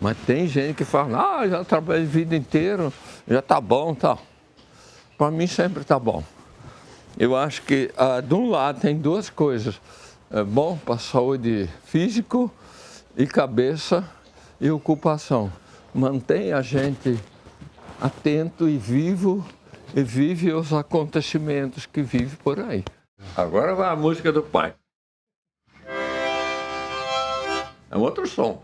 Mas tem gente que fala, já trabalhei a vida inteira, já tá bom, tá. Para mim sempre tá bom. Eu acho que, de um lado, tem duas coisas. É bom para a saúde física e cabeça e ocupação. Mantém a gente atento e vivo e vive os acontecimentos que vive por aí. Agora vai a música do pai. É um outro som.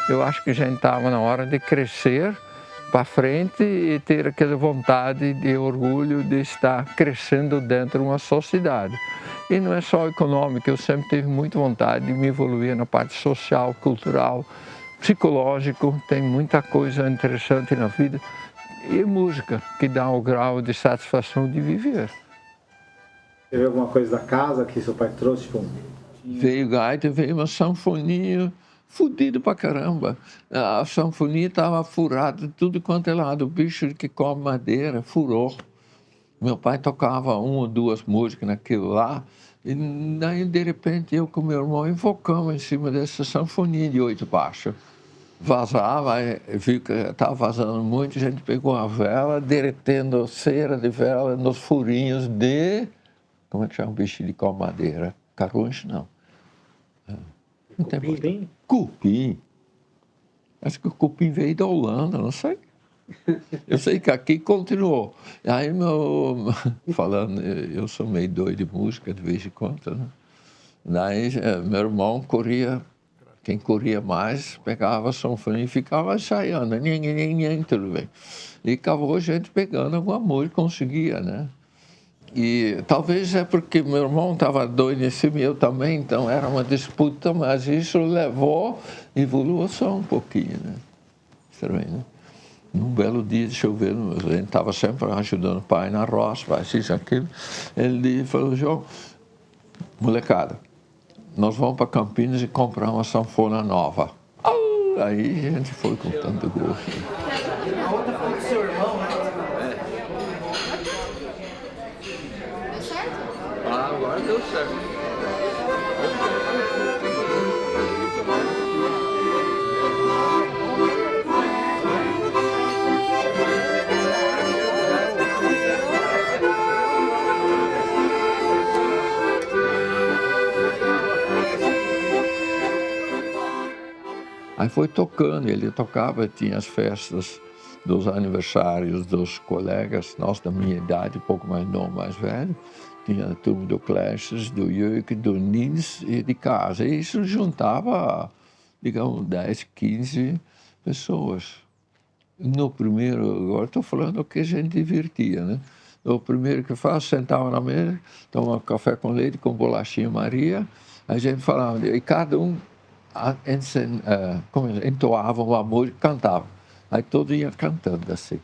Eu acho que a gente estava na hora de crescer para frente e ter aquela vontade de orgulho de estar crescendo dentro de uma sociedade. E não é só econômica, eu sempre tive muita vontade de me evoluir na parte social, cultural, psicológico, tem muita coisa interessante na vida. E música, que dá o grau de satisfação de viver. Teve alguma coisa da casa que seu pai trouxe? Tipo... Veio gaita, veio uma sanfoninha, fudido pra caramba. A sanfonia estava furada de tudo quanto é lado. O bicho que come madeira furou. Meu pai tocava uma ou duas músicas naquilo lá. E daí, de repente, eu com meu irmão invocamos em cima dessa sanfonia de 8 baixos. Vazava, viu que estava vazando muito, a gente pegou a vela, derretendo cera de vela nos furinhos de... Como é que chama o bicho de come madeira? Caruncho, não. Não tem cupim? Cupim. Acho que o cupim veio da Holanda, não sei. Eu sei que aqui continuou. Aí, falando, eu sou meio doido de música de vez em quando, né? Daí, meu irmão corria, quem corria mais, pegava a sanfoninha e ficava ensaiando, tudo bem. E acabou a gente pegando alguma música, conseguia, né? E talvez é porque meu irmão estava doido em cima e eu também, então era uma disputa, mas isso levou evolução um pouquinho, né? Também, né? Num belo dia de chover, a gente estava sempre ajudando o pai na roça, faz isso, aquilo. Ele falou, João, molecada, nós vamos para Campinas e comprar uma sanfona nova. Aí a gente foi com tanto gosto. A outra foi do seu irmão, né? Agora deu certo. Aí foi tocando, ele tocava, tinha as festas dos aniversários dos colegas, nós da minha idade, um pouco mais novo, mais velho. Tinha a turma do Clash, do Jöke, do Nins e de casa. E isso juntava, digamos, 10, 15 pessoas. No primeiro, agora estou falando o que a gente divertia, né? O primeiro que faz, sentava na mesa, tomava café com leite, com bolachinha Maria, a gente falava, e cada um entoava uma música, cantava. Aí todo ia cantando assim.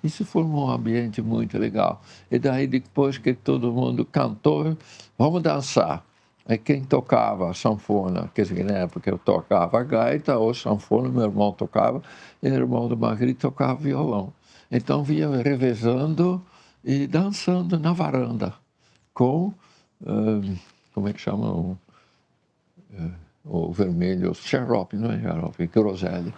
Isso formou um ambiente muito legal. E daí, depois que todo mundo cantou, vamos dançar. Aí quem tocava a sanfona, quer dizer, na época eu tocava a gaita ou sanfona, meu irmão tocava, e o irmão do Margarito tocava violão. Então vinha revezando e dançando na varanda com, como é que chama o vermelho, xarope, não é xarope, groselha.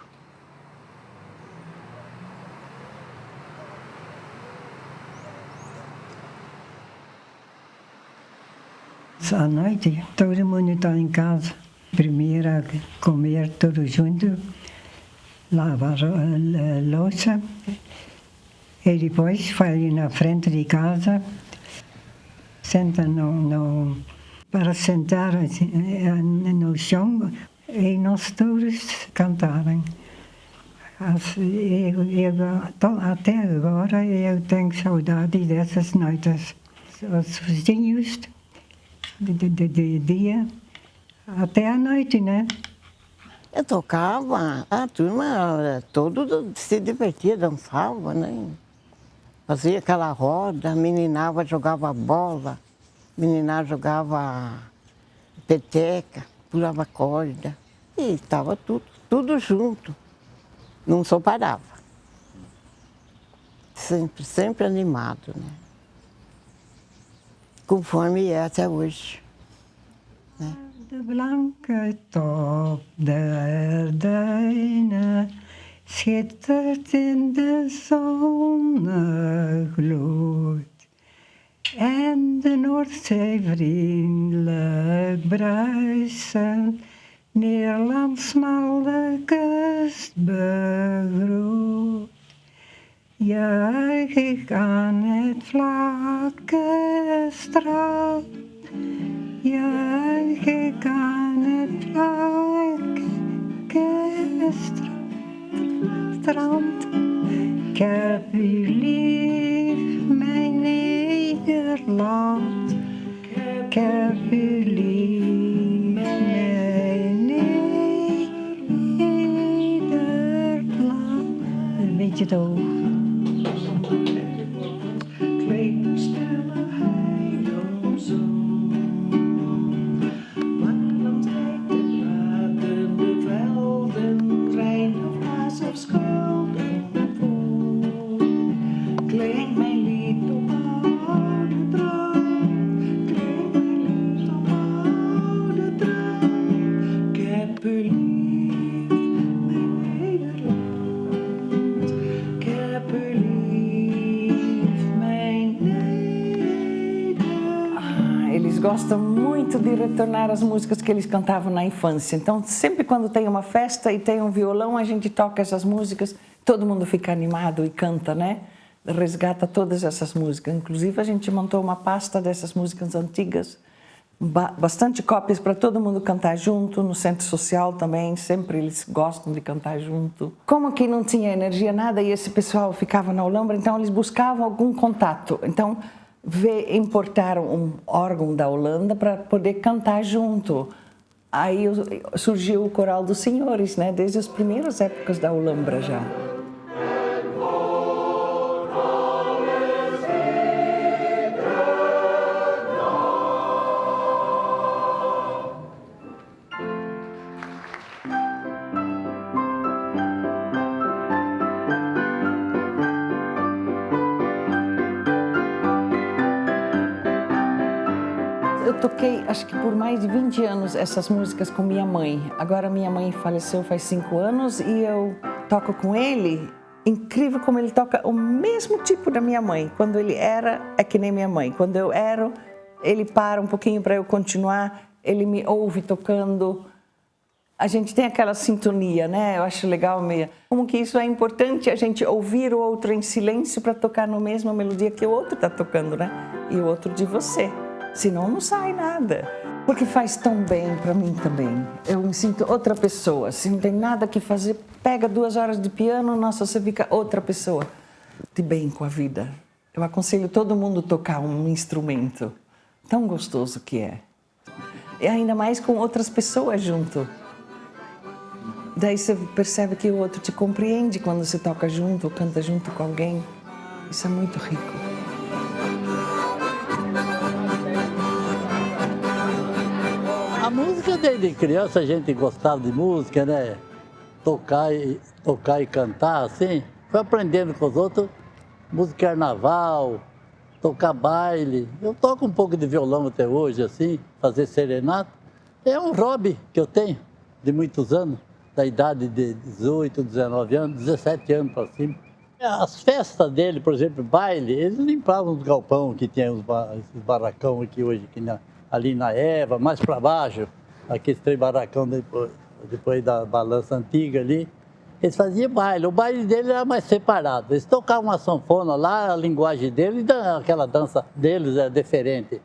À noite, todo mundo está em casa. Primeiro a comer tudo junto, lavar a louça E depois foi ali na frente de casa, senta para sentar no chão e nós todos cantarem. Até agora eu tenho saudade dessas noites. Os vizinhos de dia até a noite, né? Eu tocava, a turma todo se divertia, dançava, né? Fazia aquela roda, a meninada jogava bola, a meninada jogava peteca, pulava corda. E estava tudo junto, não só parava. Sempre animado, né? Conforme é até hoje. Né? De blanke top der duinen schittert in de zonnegloed. En de Noordzee vriendelijk bruisen, Nederlands smalle kust begroet. Juich ik aan het vlakke strand, juich ik aan het vlakke strand. Ik heb u lief, mijn Nederland. Ik heb u lief, mijn Nederland. Een beetje te hoog. Gostam muito de retornar às músicas que eles cantavam na infância. Então, sempre quando tem uma festa e tem um violão, a gente toca essas músicas, todo mundo fica animado e canta, né? Resgata todas essas músicas. Inclusive, a gente montou uma pasta dessas músicas antigas, bastante cópias para todo mundo cantar junto, no centro social também, sempre eles gostam de cantar junto. Como aqui não tinha energia, nada, e esse pessoal ficava na Olambra, então eles buscavam algum contato. Então, importaram um órgão da Holanda para poder cantar junto. Aí surgiu o Coral dos Senhores, né? Desde as primeiras épocas da Olambra já. Eu toquei, acho que por mais de 20 anos, essas músicas com minha mãe. Agora minha mãe faleceu faz 5 anos e eu toco com ele. Incrível como ele toca o mesmo tipo da minha mãe. Quando ele era, é que nem minha mãe. Quando eu era, ele para um pouquinho para eu continuar. Ele me ouve tocando. A gente tem aquela sintonia, né? Eu acho legal mesmo. Como que isso é importante, a gente ouvir o outro em silêncio para tocar na mesma melodia que o outro está tocando, né? E o outro de você. Senão não sai nada. Porque faz tão bem para mim também. Eu me sinto outra pessoa. Se não tem nada que fazer, pega 2 horas de piano, nossa, você fica outra pessoa. De bem com a vida. Eu aconselho todo mundo a tocar um instrumento. Tão gostoso que é. E ainda mais com outras pessoas junto. Daí você percebe que o outro te compreende quando você toca junto ou canta junto com alguém. Isso é muito rico. A música, desde criança, a gente gostava de música, né? Tocar e cantar, assim. Foi aprendendo com os outros, música carnaval, tocar baile. Eu toco um pouco de violão até hoje, assim, fazer serenata. É um hobby que eu tenho, de muitos anos, da idade de 18, 19 anos, 17 anos para cima. As festas dele, por exemplo, baile, eles limpavam os galpão que tinha esses barracão aqui hoje, ali na Eva, mais para baixo, aqueles 3 barracão depois da balança antiga ali. Eles faziam baile, o baile deles era mais separado. Eles tocavam uma sanfona lá, a linguagem deles, e aquela dança deles era diferente.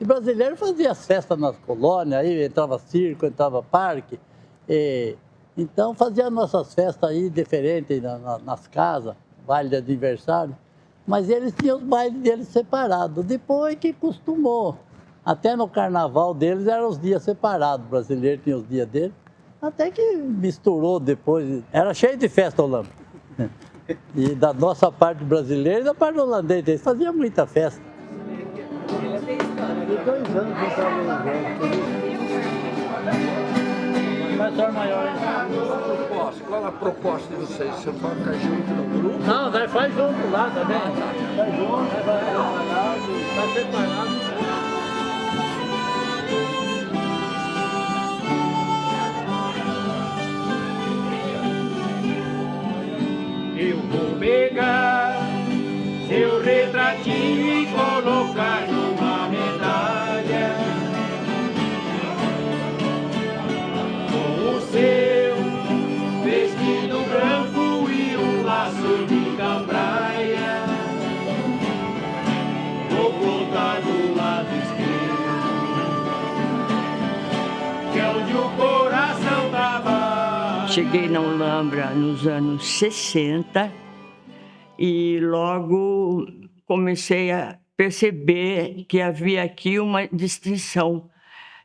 E brasileiro fazia as festas nas colônias, aí entrava circo, entrava parque. Então fazia nossas festas aí diferentes nas casas, baile de aniversário. Mas eles tinham os bailes deles separados. Depois que costumou. Até no carnaval deles eram os dias separados. O brasileiro tinha os dias dele. Até que misturou depois. Era cheio de festa holanda. E da nossa parte brasileira e da parte holandesa. Eles faziam muita festa. De 2 anos que eu estava mas só maior, hein? Qual a proposta de vocês? Você toca junto no grupo? Não, nós faz junto lá também. Faz junto, está separado. Eu vou pegar seu retratinho e colocar numa medalha com o seu vestido branco e um laço de cambraia. Vou colocar do lado esquerdo, que é onde o coração tava. Cheguei na Ulambra nos anos 60 e logo comecei a perceber que havia aqui uma distinção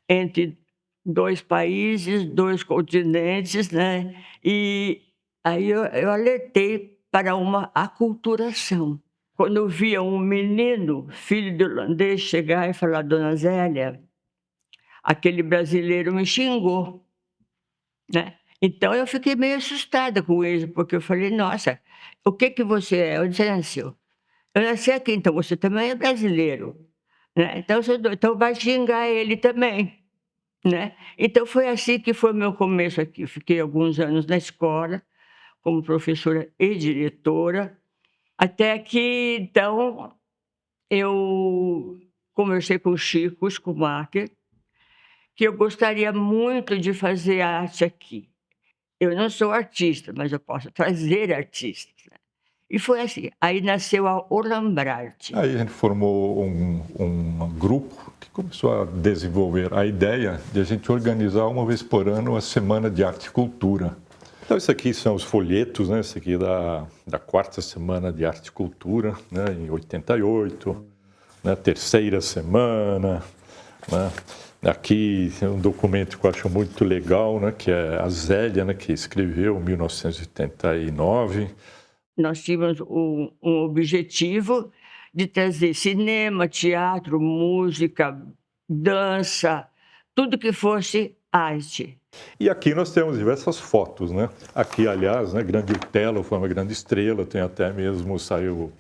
entre 2 países, 2 continentes, né? E aí eu alertei para uma aculturação. Quando eu via um menino, filho de holandês, chegar e falar: Dona Zélia, aquele brasileiro me xingou, né? Então, eu fiquei meio assustada com isso, porque eu falei: nossa, o que você é? Onde você nasceu? Eu nasci aqui, então você também é brasileiro, né? Então vai xingar ele também, né? Então, foi assim que foi meu começo aqui. Fiquei alguns anos na escola, como professora e diretora, até que, então, eu conversei com o Chico Schumacher, que eu gostaria muito de fazer arte aqui. Eu não sou artista, mas eu posso trazer artistas. Né? E foi assim. Aí nasceu a Olambrarte. Aí a gente formou um grupo que começou a desenvolver a ideia de a gente organizar uma vez por ano a Semana de Arte e Cultura. Então, isso aqui são os folhetos, né? Esse aqui é da 4ª Semana de Arte e Cultura, né? Em 88, né? 3ª semana, né? Aqui tem um documento que eu acho muito legal, né, que é a Zélia, né, que escreveu em 1989. Nós tínhamos um objetivo de trazer cinema, teatro, música, dança, tudo que fosse arte. E aqui nós temos diversas fotos, né? Aqui, aliás, né, Grande Otelo foi uma grande estrela, tem até mesmo, saiu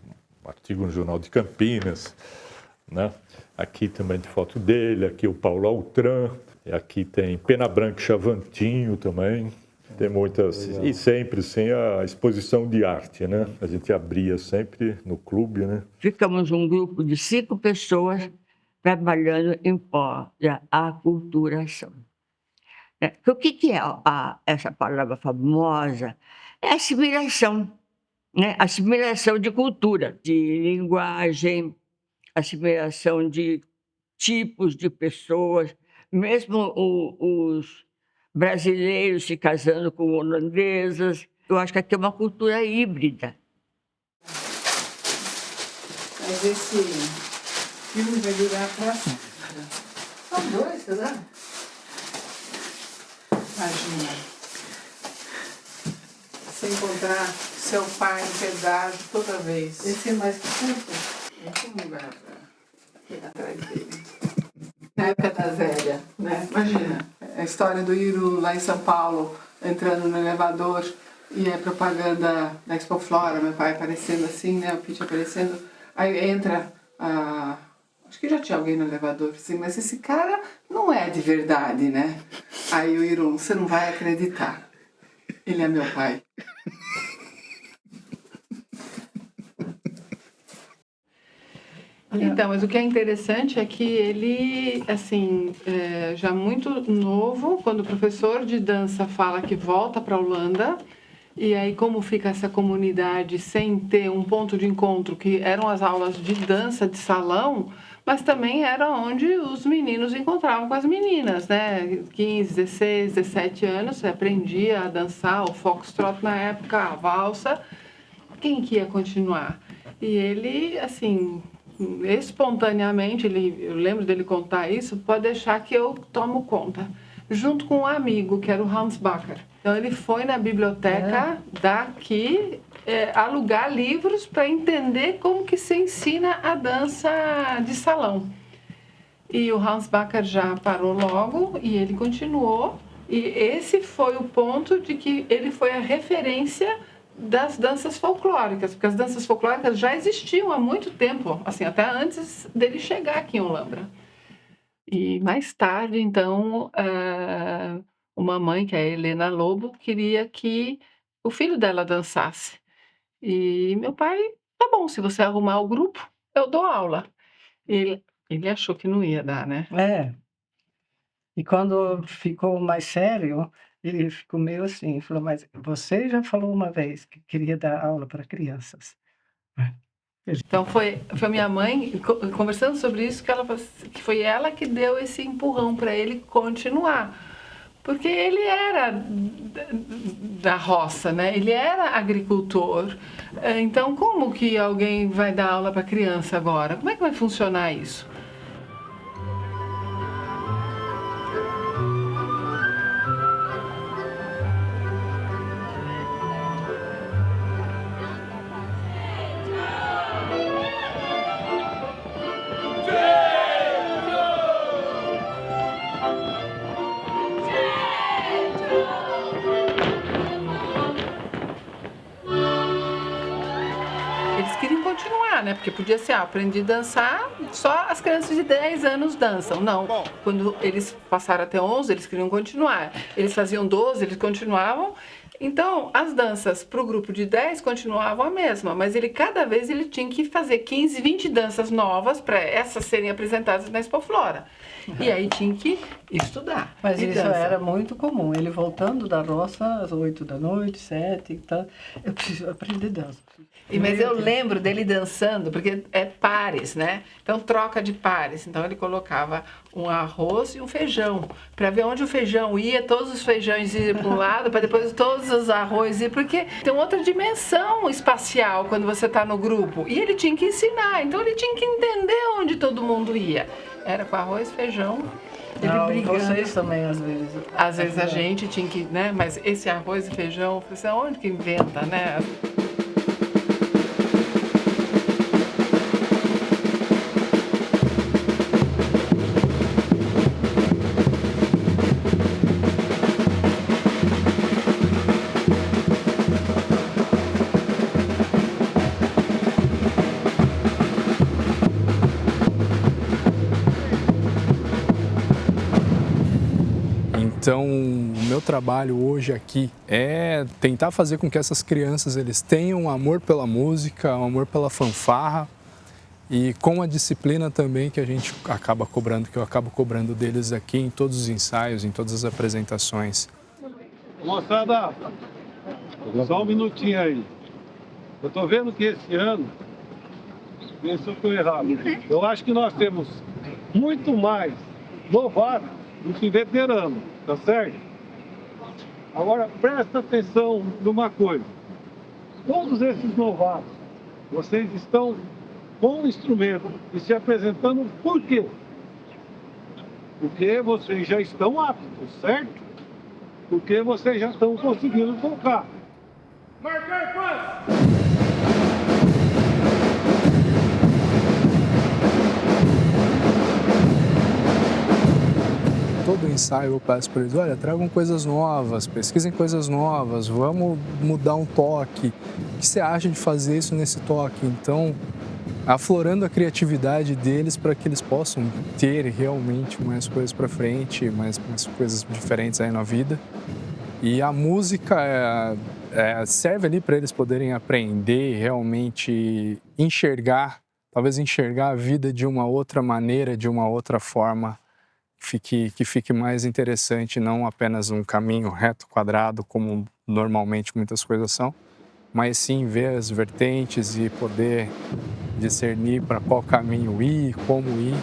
um artigo no Jornal de Campinas, né? Aqui também tem foto dele, aqui o Paulo Altran, e aqui tem Pena Branca e Chavantinho também. Tem muitas, e sempre sem a exposição de arte, né? A gente abria sempre no clube, né? Ficamos um grupo de 5 pessoas trabalhando em prol da aculturação. O que é essa palavra famosa? É assimilação, né? Assimilação de cultura, de linguagem, assimilação de tipos de pessoas, mesmo os brasileiros se casando com holandesas. Eu acho que aqui é uma cultura híbrida. Mas esse filme vai durar para sempre. São 2, né? Imagina. Você encontrar seu pai em pedaço toda vez. Esse é mais que tempo? Como vai atrás dele? Na época da Zélia, né? Imagina, a história do Iro lá em São Paulo, entrando no elevador e a propaganda da Expo Flora, meu pai aparecendo assim, né? O Pete aparecendo. Aí entra acho que já tinha alguém no elevador, assim, mas esse cara não é de verdade, né? Aí o Iro, você não vai acreditar. Ele é meu pai. Então, mas o que é interessante é que ele, assim, já muito novo, quando o professor de dança fala que volta para a Holanda, E aí, como fica essa comunidade sem ter um ponto de encontro, que eram as aulas de dança de salão, mas também era onde os meninos encontravam com as meninas, né? 15, 16, 17 anos, você aprendia a dançar o foxtrot na época, a valsa. Quem que ia continuar? E ele, assim, espontaneamente, eu lembro dele contar isso, pode deixar que eu tomo conta. Junto com um amigo, que era o Hans Bacher. Então, ele foi na biblioteca daqui alugar livros para entender como que se ensina a dança de salão. E o Hans Bacher já parou logo e ele continuou. E esse foi o ponto de que ele foi a referência das danças folclóricas, porque as danças folclóricas já existiam há muito tempo, assim, até antes dele chegar aqui em Olambra. E mais tarde, então, uma mãe, que é a Helena Lobo, queria que o filho dela dançasse. E meu pai, tá bom, se você arrumar o grupo, eu dou aula. Ele achou que não ia dar, né? E quando ficou mais sério, ele ficou meio assim, falou, mas você já falou uma vez que queria dar aula para crianças. Então foi a minha mãe conversando sobre isso que foi ela que deu esse empurrão para ele continuar, porque ele era da roça, né? Ele era agricultor. Então como que alguém vai dar aula para criança agora? Como é que vai funcionar isso? Eles queriam continuar, né? Porque podia ser, aprendi a dançar, só as crianças de 10 anos dançam. Não, quando eles passaram até 11, eles queriam continuar. Eles faziam 12, eles continuavam. Então, as danças para o grupo de 10 continuavam a mesma, mas cada vez ele tinha que fazer 15, 20 danças novas para essas serem apresentadas na Expoflora. E aí tinha que estudar. Mas e isso dança. era muito comum. Ele voltando da roça às 8 da noite, 7 e tal. Eu preciso aprender dança. Mas eu lembro dele dançando, porque é pares, né? Então troca de pares. Então ele colocava um arroz e um feijão, para ver onde o feijão ia, todos os feijões iam para um lado, para depois todos os arroz ir, porque tem outra dimensão espacial quando você está no grupo. E ele tinha que ensinar, então ele tinha que entender onde todo mundo ia. Era com arroz, feijão, ele brigando. Vocês também, às vezes. Às vezes a gente tinha que, né? Mas esse arroz e feijão, você onde que inventa, né? Então, o meu trabalho hoje aqui é tentar fazer com que essas crianças eles tenham um amor pela música, um amor pela fanfarra e com a disciplina também que a gente acaba cobrando, que eu acabo cobrando deles aqui em todos os ensaios, em todas as apresentações. Moçada, só um minutinho aí. Eu tô vendo que esse ano, vê se eu estou errado, eu acho que nós temos muito mais novatos do que veteranos, tá certo? Agora, presta atenção numa coisa. Todos esses novatos, vocês estão com o instrumento e se apresentando por quê? Porque vocês já estão aptos, certo? Porque vocês já estão conseguindo tocar. Marcar passo! Todo ensaio eu peço para eles, olha, tragam coisas novas, pesquisem coisas novas, vamos mudar um toque. O que você acha de fazer isso nesse toque? Então, aflorando a criatividade deles para que eles possam ter realmente mais coisas para frente, mais coisas diferentes aí na vida. E a música serve ali para eles poderem aprender, realmente enxergar, talvez enxergar a vida de uma outra maneira, de uma outra forma, que fique mais interessante, não apenas um caminho reto, quadrado, como normalmente muitas coisas são, mas sim ver as vertentes e poder discernir para qual caminho ir, como ir.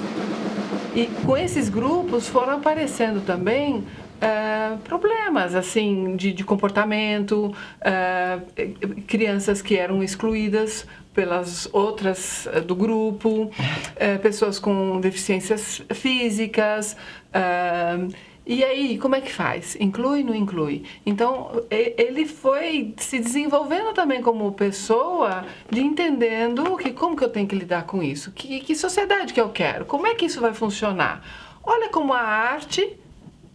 E com esses grupos foram aparecendo também problemas assim de comportamento, crianças que eram excluídas pelas outras do grupo, pessoas com deficiências físicas. E aí, como é que faz? Inclui, não inclui? Então, ele foi se desenvolvendo também como pessoa, de entendendo que como que eu tenho que lidar com isso, que sociedade que eu quero, como é que isso vai funcionar. Olha como a arte,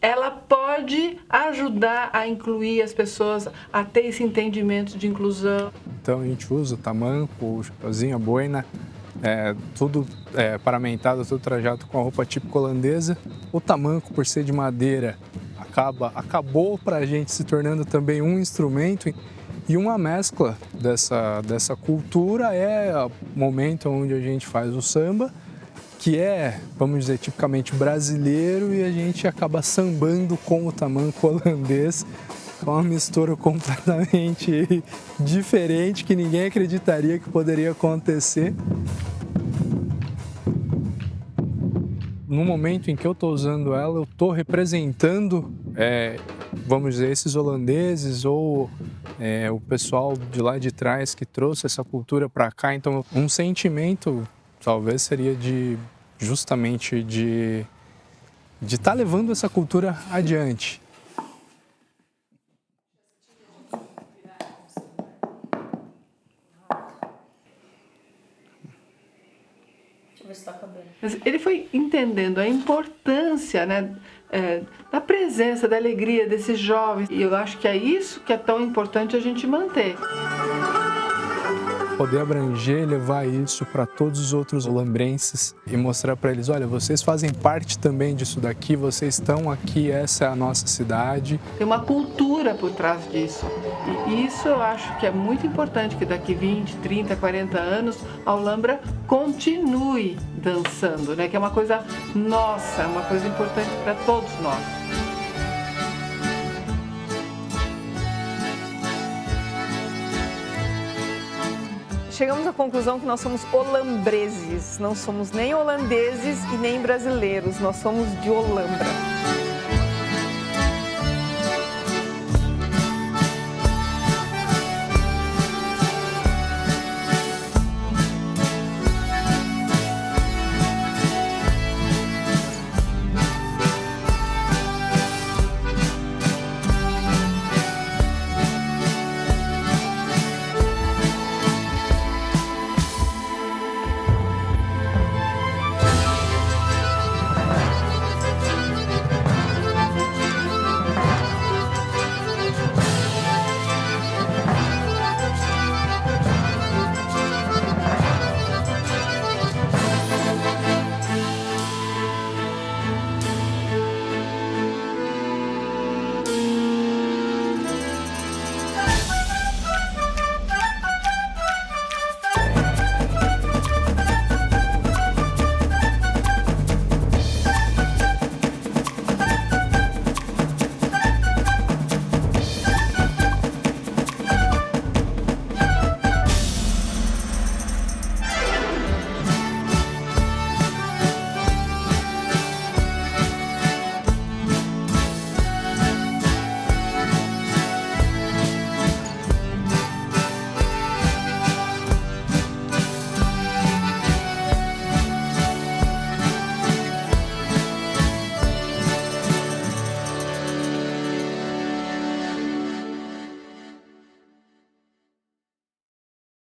ela pode ajudar a incluir as pessoas, a ter esse entendimento de inclusão. Então, a gente usa o tamanco, o chapeuzinho, a boina, tudo paramentado, tudo trajado com a roupa típica holandesa. O tamanco, por ser de madeira, acabou para a gente se tornando também um instrumento e uma mescla dessa cultura é o momento onde a gente faz o samba, que é, vamos dizer, tipicamente brasileiro, e a gente acaba sambando com o tamanco holandês, com uma mistura completamente diferente que ninguém acreditaria que poderia acontecer. No momento em que eu estou usando ela, eu estou representando, vamos dizer, esses holandeses ou o pessoal de lá de trás que trouxe essa cultura para cá. Então, um sentimento talvez seria justamente de estar levando essa cultura adiante. Ele foi entendendo a importância, né, da presença, da alegria desses jovens. E eu acho que é isso que é tão importante a gente manter. Poder abranger, levar isso para todos os outros holambrenses e mostrar para eles, olha, vocês fazem parte também disso daqui, vocês estão aqui, essa é a nossa cidade. Tem uma cultura por trás disso. E isso eu acho que é muito importante, que daqui 20, 30, 40 anos a Olambra continue dançando, né? Que é uma coisa nossa, uma coisa importante para todos nós. Chegamos à conclusão que nós somos olambreses, não somos nem holandeses e nem brasileiros, nós somos de Olambra.